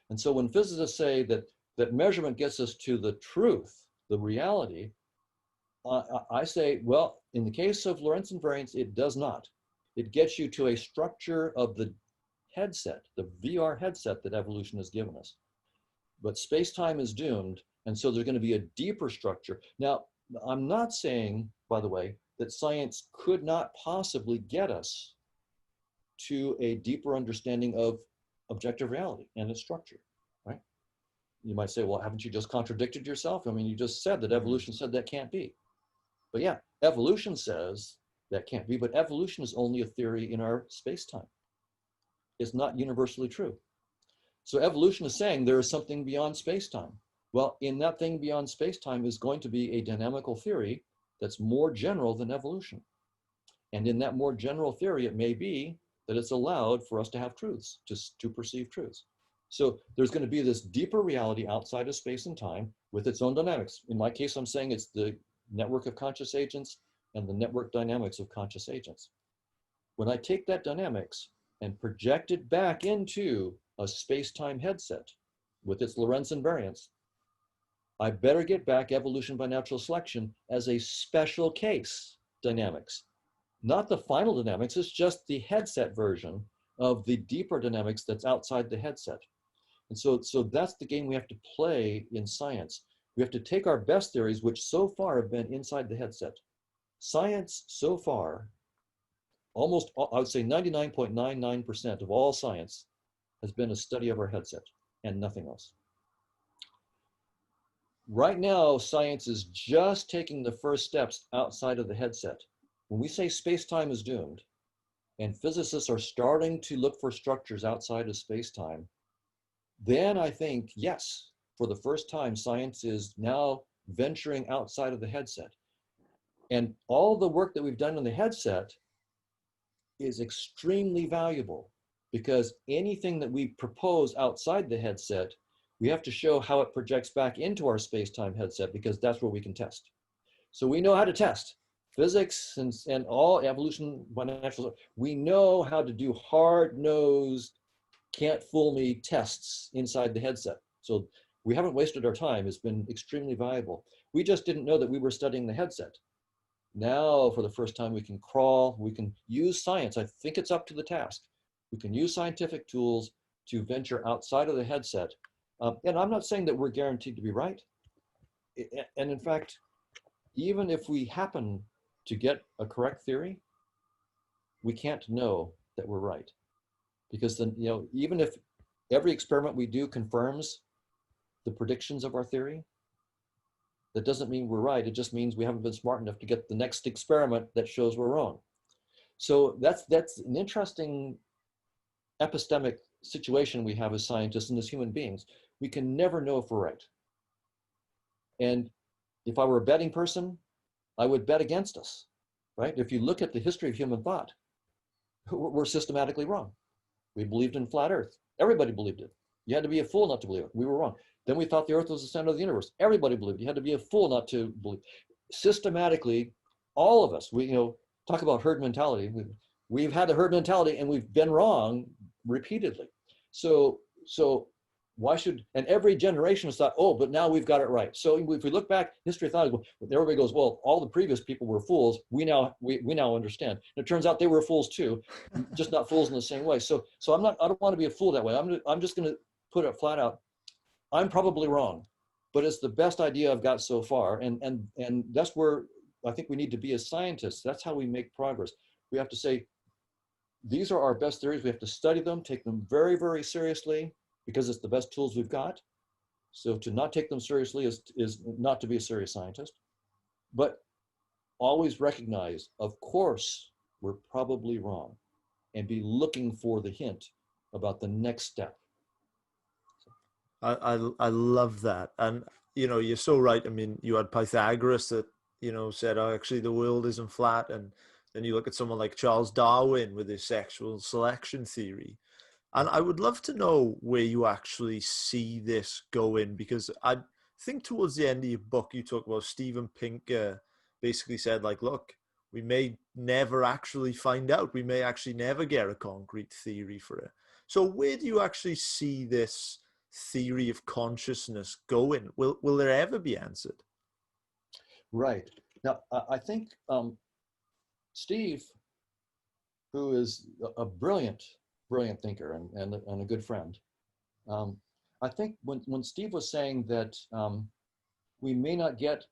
And so when physicists say that measurement gets us to the truth, the reality, I say, well, in the case of Lorentz invariance, it does not. It gets you to a structure of the headset, the VR headset that evolution has given us. But space-time is doomed, and so there's going to be a deeper structure. Now, I'm not saying, by the way, that science could not possibly get us to a deeper understanding of objective reality and its structure, right? You might say, well, haven't you just contradicted yourself? I mean, you just said that evolution said that can't be. But yeah, evolution says that can't be, but evolution is only a theory in our space-time. It's not universally true. So evolution is saying there is something beyond space-time. Well, in that thing beyond space-time is going to be a dynamical theory that's more general than evolution. And in that more general theory, it may be that it's allowed for us to have truths, to perceive truths. So there's going to be this deeper reality outside of space and time with its own dynamics. In my case, I'm saying it's the network of conscious agents and the network dynamics of conscious agents. When I take that dynamics and project it back into a space-time headset with its Lorentz invariance, I better get back evolution by natural selection as a special case dynamics. Not the final dynamics, it's just the headset version of the deeper dynamics that's outside the headset. And so that's the game we have to play in science. We have to take our best theories, which so far have been inside the headset. Science so far, almost, I would say 99.99% of all science has been a study of our headset and nothing else. Right now, science is just taking the first steps outside of the headset. When we say space-time is doomed, and physicists are starting to look for structures outside of space-time, then I think, yes, for the first time, science is now venturing outside of the headset. And all the work that we've done in the headset is extremely valuable, because anything that we propose outside the headset, we have to show how it projects back into our space-time headset, because that's where we can test. So we know how to test physics and all evolution by natural. We know how to do hard-nosed, can't fool me tests inside the headset. So we haven't wasted our time. It's been extremely valuable. We just didn't know that we were studying the headset. Now, for the first time, we can crawl, we can use science. I think it's up to the task. We can use scientific tools to venture outside of the headset. And I'm not saying that we're guaranteed to be right. And in fact, even if we happen to get a correct theory, we can't know that we're right. Because then, even if every experiment we do confirms the predictions of our theory, that doesn't mean we're right. It just means we haven't been smart enough to get the next experiment that shows we're wrong. So that's an interesting epistemic situation we have as scientists and as human beings. We can never know if we're right. And if I were a betting person, I would bet against us, right? If you look at the history of human thought, we're systematically wrong. We believed in flat Earth. Everybody believed it. You had to be a fool not to believe it. We were wrong. Then we thought the Earth was the center of the universe. Everybody believed it. You had to be a fool not to believe. Systematically, all of us, we talk about herd mentality. We've had the herd mentality and we've been wrong repeatedly. So why should, and every generation has thought, oh, but now we've got it right. So if we look back, history of thought, everybody goes, well, all the previous people were fools. We now understand. And it turns out they were fools too, just not fools in the same way. So I don't want to be a fool that way. I'm just going to put it flat out. I'm probably wrong, but it's the best idea I've got so far. And that's where I think we need to be as scientists. That's how we make progress. We have to say, these are our best theories. We have to study them, take them very, very seriously, because it's the best tools we've got. So to not take them seriously is not to be a serious scientist. But always recognize, of course, we're probably wrong, and be looking for the hint about the next step. I love that. And, you're so right. I mean, you had Pythagoras that, said, oh, actually the world isn't flat. And then you look at someone like Charles Darwin with his sexual selection theory. And I would love to know where you actually see this going, because I think towards the end of your book, you talk about Steven Pinker basically said, like, look, we may never actually find out. We may actually never get a concrete theory for it. So where do you actually see this theory of consciousness going? Will there ever be answered? Right. Now, I think Steve, who is a brilliant thinker and a good friend, I think when Steve was saying that we may not get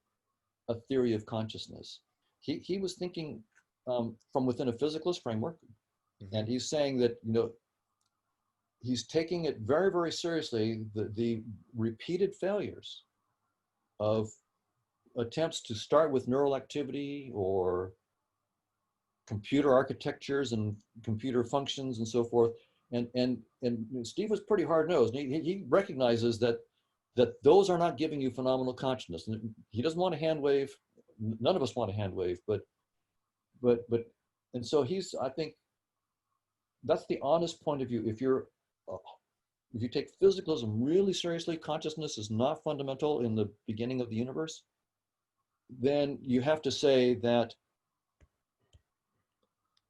a theory of consciousness, he was thinking from within a physicalist framework. Mm-hmm. And he's saying that, he's taking it very, very seriously, the repeated failures of attempts to start with neural activity or computer architectures and computer functions and so forth. And Steve was pretty hard-nosed. He recognizes that those are not giving you phenomenal consciousness. And he doesn't want a hand wave. None of us want a hand wave, but and so I think that's the honest point of view. If you take physicalism really seriously, consciousness is not fundamental in the beginning of the universe, then you have to say that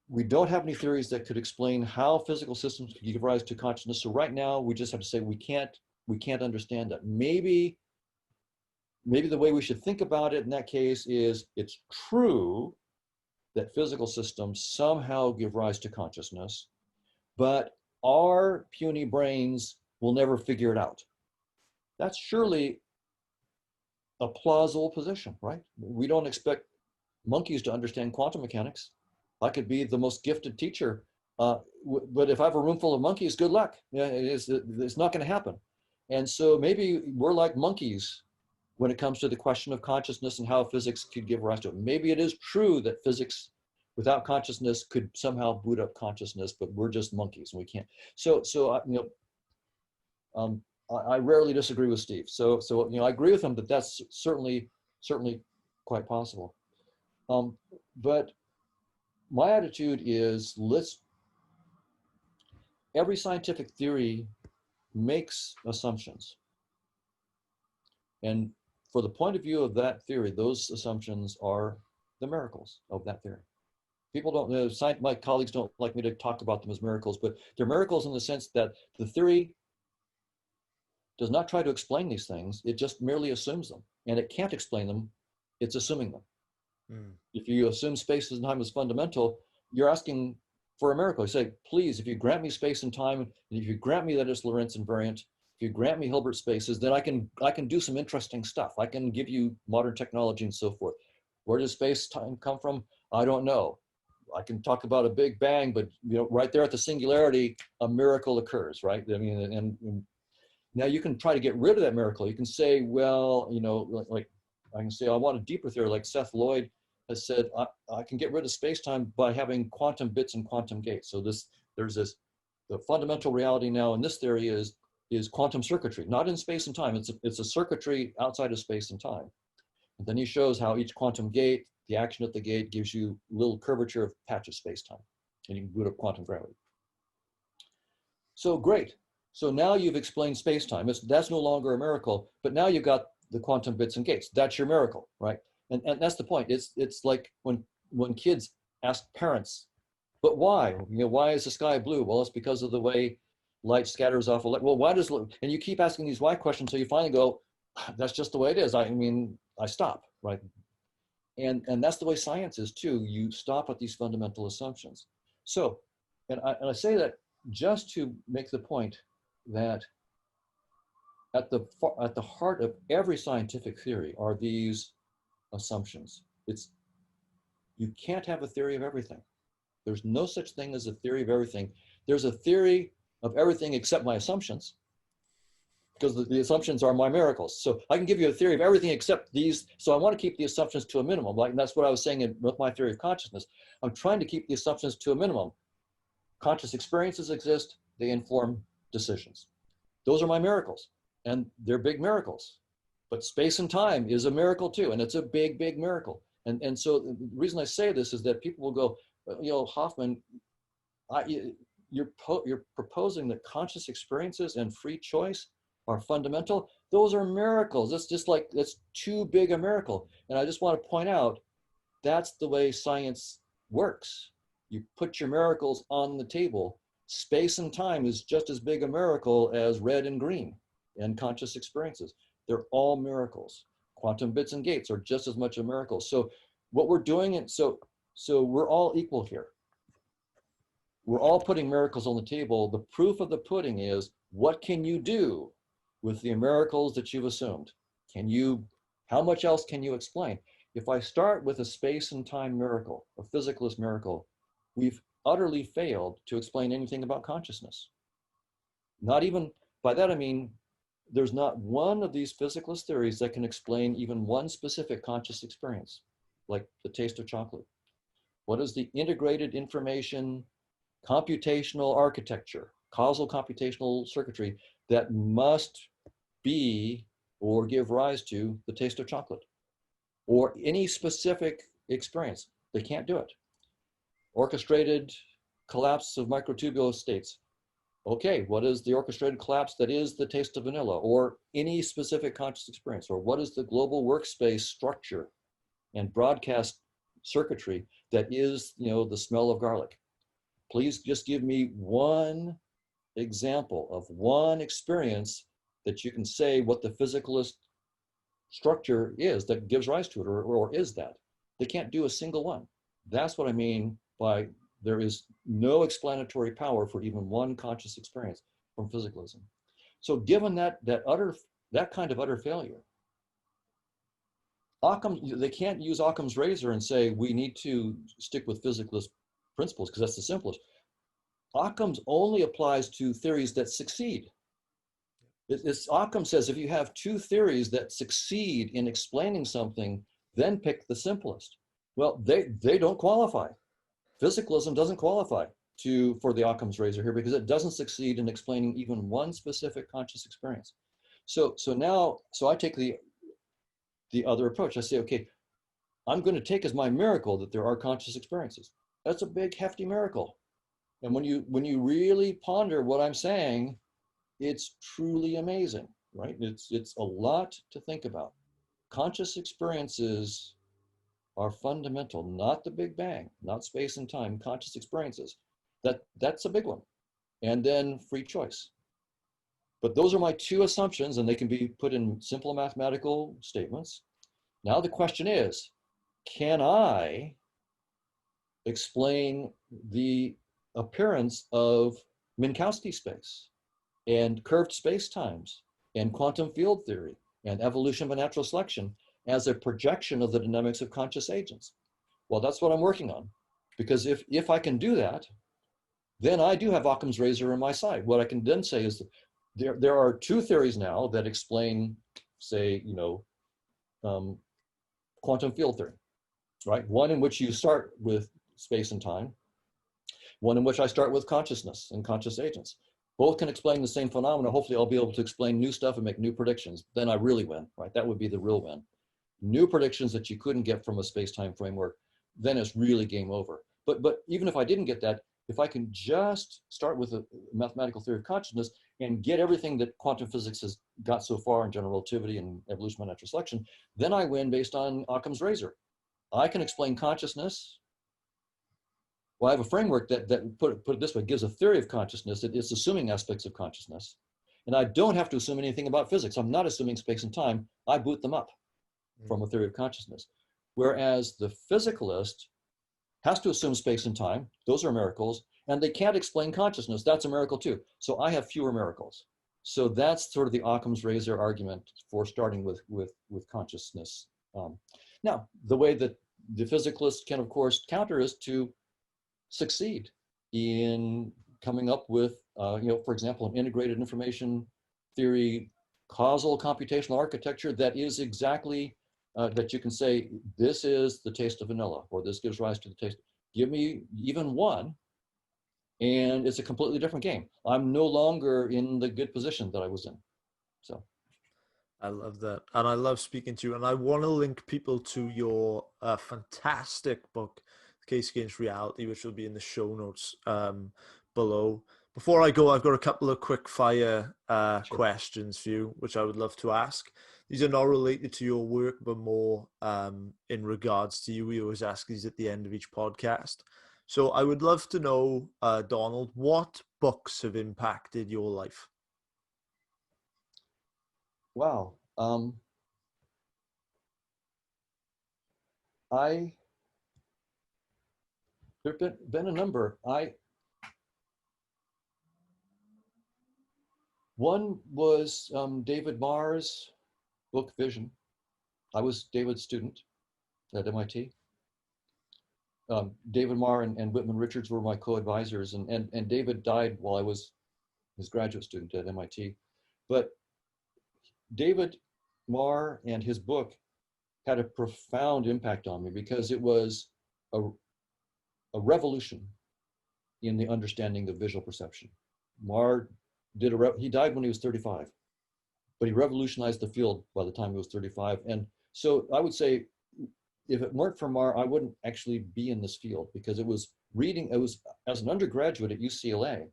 we don't have any theories that could explain how physical systems could give rise to consciousness. So right now, we just have to say we can't understand that. Maybe the way we should think about it in that case is, it's true that physical systems somehow give rise to consciousness, but our puny brains will never figure it out. That's surely a plausible position, right? We don't expect monkeys to understand quantum mechanics. I could be the most gifted teacher, but if I have a room full of monkeys, good luck. Yeah, it's not going to happen. And so maybe we're like monkeys when it comes to the question of consciousness and how physics could give rise to it. Maybe it is true that physics without consciousness could somehow boot up consciousness, but we're just monkeys and we can't. I rarely disagree with Steve. So I agree with him that that's certainly quite possible. But my attitude is every scientific theory makes assumptions. And for the point of view of that theory, those assumptions are the miracles of that theory. People don't know, my colleagues don't like me to talk about them as miracles, but they're miracles in the sense that the theory does not try to explain these things. It just merely assumes them, and it can't explain them. It's assuming them. If you assume space and time is fundamental, you're asking for a miracle. You say, please, if you grant me space and time, and if you grant me that it's Lorentz invariant, if you grant me Hilbert spaces, then I can do some interesting stuff. I can give you modern technology and so forth. Where does space time come from? I don't know. I can talk about a big bang, but right there at the singularity, a miracle occurs, right? I mean, and now you can try to get rid of that miracle. You can say, well, like I can say, I want a deeper theory, like Seth Lloyd has said, I can get rid of space-time by having quantum bits and quantum gates. So the fundamental reality now in this theory is quantum circuitry, not in space and time. It's a circuitry outside of space and time. And then he shows how each quantum gate, the action at the gate gives you a little curvature of patch of space-time, and you can boot up quantum gravity. So great. So now you've explained space-time. That's no longer a miracle, but now you've got the quantum bits and gates. That's your miracle, right? And that's the point. It's like when kids ask parents, but why? Why is the sky blue? Well, it's because of the way light scatters off. Well, why does, and you keep asking these why questions until you finally go, that's just the way it is. I mean, I stop, right? And that's the way science is too. You stop at these fundamental assumptions. So, and I say that just to make the point that at the heart of every scientific theory are these assumptions. You can't have a theory of everything. There's no such thing as a theory of everything. There's a theory of everything except my assumptions, because the assumptions are my miracles. So I can give you a theory of everything except these. So I want to keep the assumptions to a minimum. Like, and that's what I was saying with my theory of consciousness. I'm trying to keep the assumptions to a minimum. Conscious experiences exist. They inform decisions. Those are my miracles, and they're big miracles. But space and time is a miracle too, and it's a big, big miracle. And so the reason I say this is that people will go, Hoffman, you're proposing that conscious experiences and free choice are fundamental. Those are miracles. That's too big a miracle. And I just want to point out, that's the way science works. You put your miracles on the table. Space and time is just as big a miracle as red and green and conscious experiences. They're all miracles. Quantum bits and gates are just as much a miracle. So what we're doing, so we're all equal here. We're all putting miracles on the table. The proof of the pudding is, what can you do with the miracles that you've assumed? How much else can you explain? If I start with a space and time miracle, a physicalist miracle, we've utterly failed to explain anything about consciousness. Not even, by that I mean, there's not one of these physicalist theories that can explain even one specific conscious experience, like the taste of chocolate. What is the integrated information, computational architecture, causal computational circuitry that must be or give rise to the taste of chocolate, or any specific experience? They can't do it. Orchestrated collapse of microtubule states. Okay, what is the orchestrated collapse that is the taste of vanilla, or any specific conscious experience? Or what is the global workspace structure and broadcast circuitry that is, the smell of garlic? Please just give me one example of one experience that you can say what the physicalist structure is that gives rise to it, or is that. They can't do a single one. That's what I mean by there is no explanatory power for even one conscious experience from physicalism. So given that kind of utter failure, they can't use Occam's razor and say we need to stick with physicalist principles because that's the simplest. Occam's only applies to theories that succeed. Occam says if you have two theories that succeed in explaining something, then pick the simplest. Well, they don't qualify. Physicalism doesn't qualify for the Occam's razor here because it doesn't succeed in explaining even one specific conscious experience. So I take the other approach. I say, okay, I'm going to take as my miracle that there are conscious experiences. That's a big, hefty miracle. And when you really ponder what I'm saying, it's truly amazing, right? It's a lot to think about. Conscious experiences are fundamental, not the Big Bang, not space and time, conscious experiences. That's a big one. And then free choice. But those are my two assumptions, and they can be put in simple mathematical statements. Now the question is, can I explain the appearance of Minkowski space and curved space-times and quantum field theory and evolution by natural selection as a projection of the dynamics of conscious agents? Well, that's what I'm working on. Because if I can do that, then I do have Occam's razor on my side. What I can then say is that there are two theories now that explain, say, quantum field theory, right? One in which you start with space and time, one in which I start with consciousness and conscious agents. Both can explain the same phenomena. Hopefully I'll be able to explain new stuff and make new predictions. Then I really win, right? That would be the real win. New predictions that you couldn't get from a space-time framework, then it's really game over. But even if I didn't get that, if I can just start with a mathematical theory of consciousness and get everything that quantum physics has got so far in general relativity and evolution by natural selection, then I win based on Occam's razor. I can explain consciousness. Well, I have a framework that put it this way, gives a theory of consciousness. It's assuming aspects of consciousness. And I don't have to assume anything about physics. I'm not assuming space and time. I boot them up from a theory of consciousness. Whereas the physicalist has to assume space and time. Those are miracles. And they can't explain consciousness. That's a miracle too. So I have fewer miracles. So that's sort of the Occam's razor argument for starting with consciousness. Now, the way that the physicalist can, of course, counter is to succeed in coming up with, for example, an integrated information theory, causal computational architecture that is exactly, that you can say, this is the taste of vanilla, or this gives rise to the taste. Give me even one, and it's a completely different game. I'm no longer in the good position that I was in. So. I love that. And I love speaking to you. And I want to link people to your fantastic book, The Case Against Reality, which will be in the show notes below. Before I go, I've got a couple of quick fire Sure. questions for you, which I would love to ask. These are not related to your work, but more in regards to you. We always ask these at the end of each podcast. So I would love to know, Donald, what books have impacted your life? Wow. There've been a number. One was David Marr's book, Vision. I was David's student at MIT. David Marr and Whitman Richards were my co-advisors, and David died while I was his graduate student at MIT. But David Marr and his book had a profound impact on me because it was a revolution in the understanding of visual perception. Marr he died when he was 35, but he revolutionized the field by the time he was 35. And so I would say, if it weren't for Marr, I wouldn't actually be in this field, because it was as an undergraduate at UCLA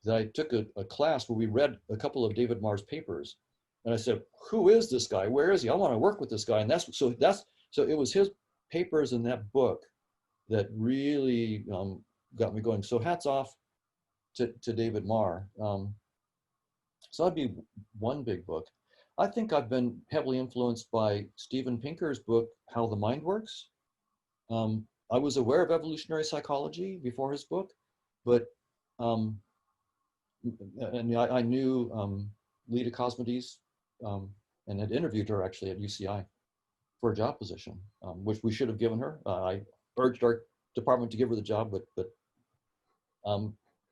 that I took a class where we read a couple of David Marr's papers. And I said, who is this guy? Where is he? I want to work with this guy. And so it was his papers in that book that really got me going. So hats off to David Marr. So that'd be one big book. I think I've been heavily influenced by Steven Pinker's book, How the Mind Works. I was aware of evolutionary psychology before his book, but I knew Lita Cosmides and had interviewed her actually at UCI for a job position, which we should have given her. I urged our department to give her the job, but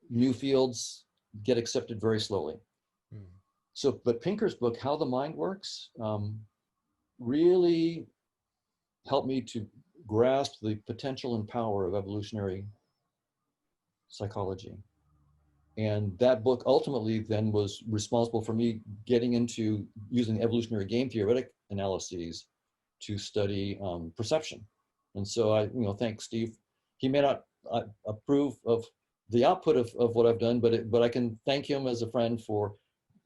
new fields get accepted very slowly. So, but Pinker's book, How the Mind Works, really helped me to grasp the potential and power of evolutionary psychology. And that book ultimately then was responsible for me getting into using evolutionary game theoretic analyses to study perception. And so I thank Steve He may not approve of the output of what I've done, but I can thank him as a friend for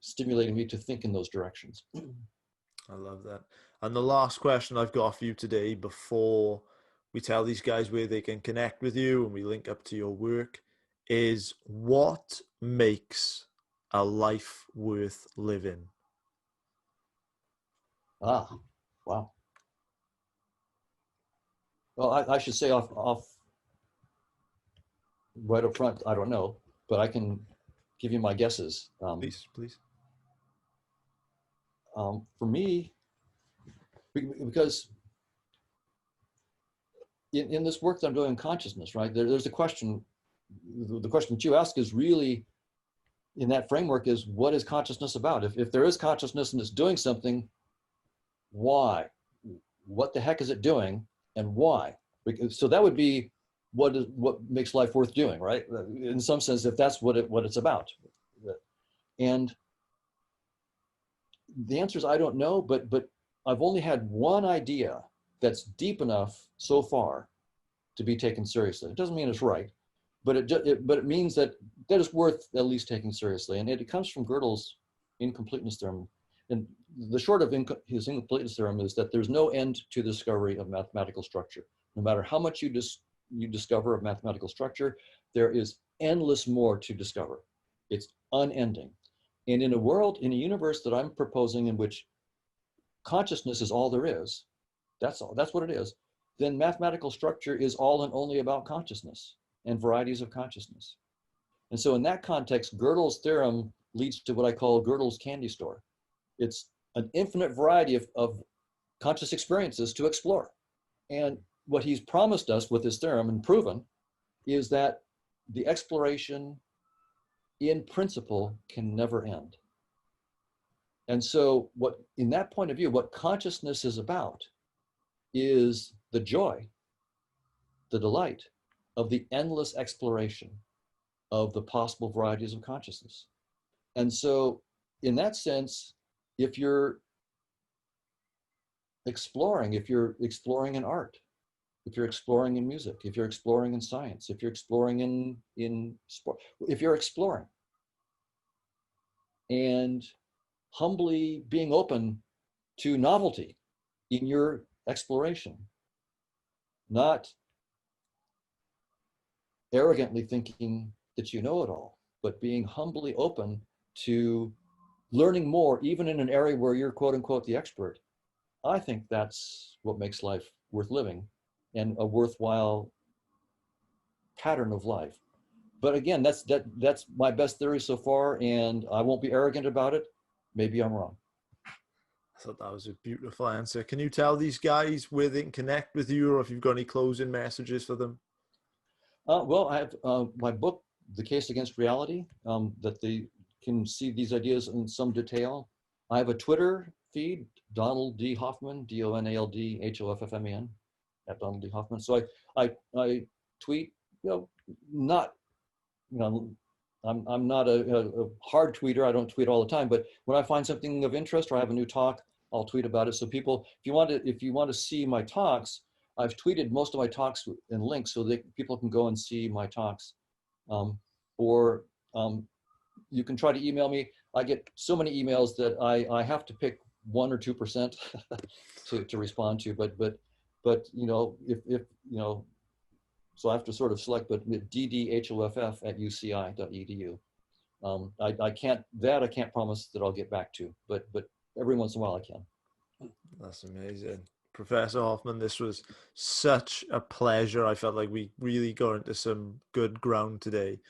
stimulating me to think in those directions. I love that. And the last question I've got for you today, before we tell these guys where they can connect with you and we link up to your work, is what makes a life worth living? Ah, wow. Well, I should say off right up front, I don't know, but I can give you my guesses. Please, please. For me, because in this work that I'm doing in consciousness, right, there's a question, the question that you ask is really, in that framework, is what is consciousness about? If there is consciousness and it's doing something, why? What the heck is it doing and why? Because, so that would be what makes life worth doing, right? In some sense, if that's what it's about. And the answer is I don't know, but I've only had one idea that's deep enough so far to be taken seriously. It doesn't mean it's right, but it means that it's worth at least taking seriously. And it comes from Gödel's incompleteness theorem. And the short of his incompleteness theorem is that there's no end to the discovery of mathematical structure. No matter how much you discover of mathematical structure, there is endless more to discover. It's unending. And in a universe that I'm proposing in which consciousness is all there is, that's what it is, then mathematical structure is all and only about consciousness and varieties of consciousness. And so in that context, Gödel's theorem leads to what I call Gödel's candy store. It's an infinite variety of conscious experiences to explore. And what he's promised us with his theorem and proven is that the exploration in principle can never end. And so in that point of view, what consciousness is about is the joy, the delight of the endless exploration of the possible varieties of consciousness. And so in that sense, if you're exploring in art, if you're exploring in music, if you're exploring in science, if you're exploring in sport, if you're exploring and humbly being open to novelty in your exploration, not arrogantly thinking that you know it all, but being humbly open to learning more, even in an area where you're quote unquote the expert. I think that's what makes life worth living and a worthwhile pattern of life. But again, that's my best theory so far, and I won't be arrogant about it. Maybe I'm wrong. I thought that was a beautiful answer. Can you tell these guys where they can connect with you, or if you've got any closing messages for them? Well, I have my book, The Case Against Reality, that they can see these ideas in some detail. I have a Twitter feed, Donald D. Hoffman, DonaldHoffman, at Donald D. Hoffman. So I tweet, not, I'm not a hard tweeter. I don't tweet all the time, but when I find something of interest or I have a new talk, I'll tweet about it. So people, if you want to see my talks, I've tweeted most of my talks and links so that people can go and see my talks. Or you can try to email me. I get so many emails that I have to pick 1 or 2% to respond to. But if so I have to sort of select, but ddhoff@uci.edu. I can't promise that I'll get back to, but every once in a while I can. That's amazing. Professor Hoffman, this was such a pleasure. I felt like we really got into some good ground today.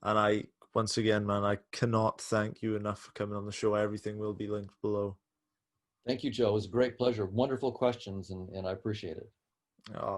And once again, man, I cannot thank you enough for coming on the show. Everything will be linked below. Thank you, Joe. It was a great pleasure. Wonderful questions, and I appreciate it. Oh.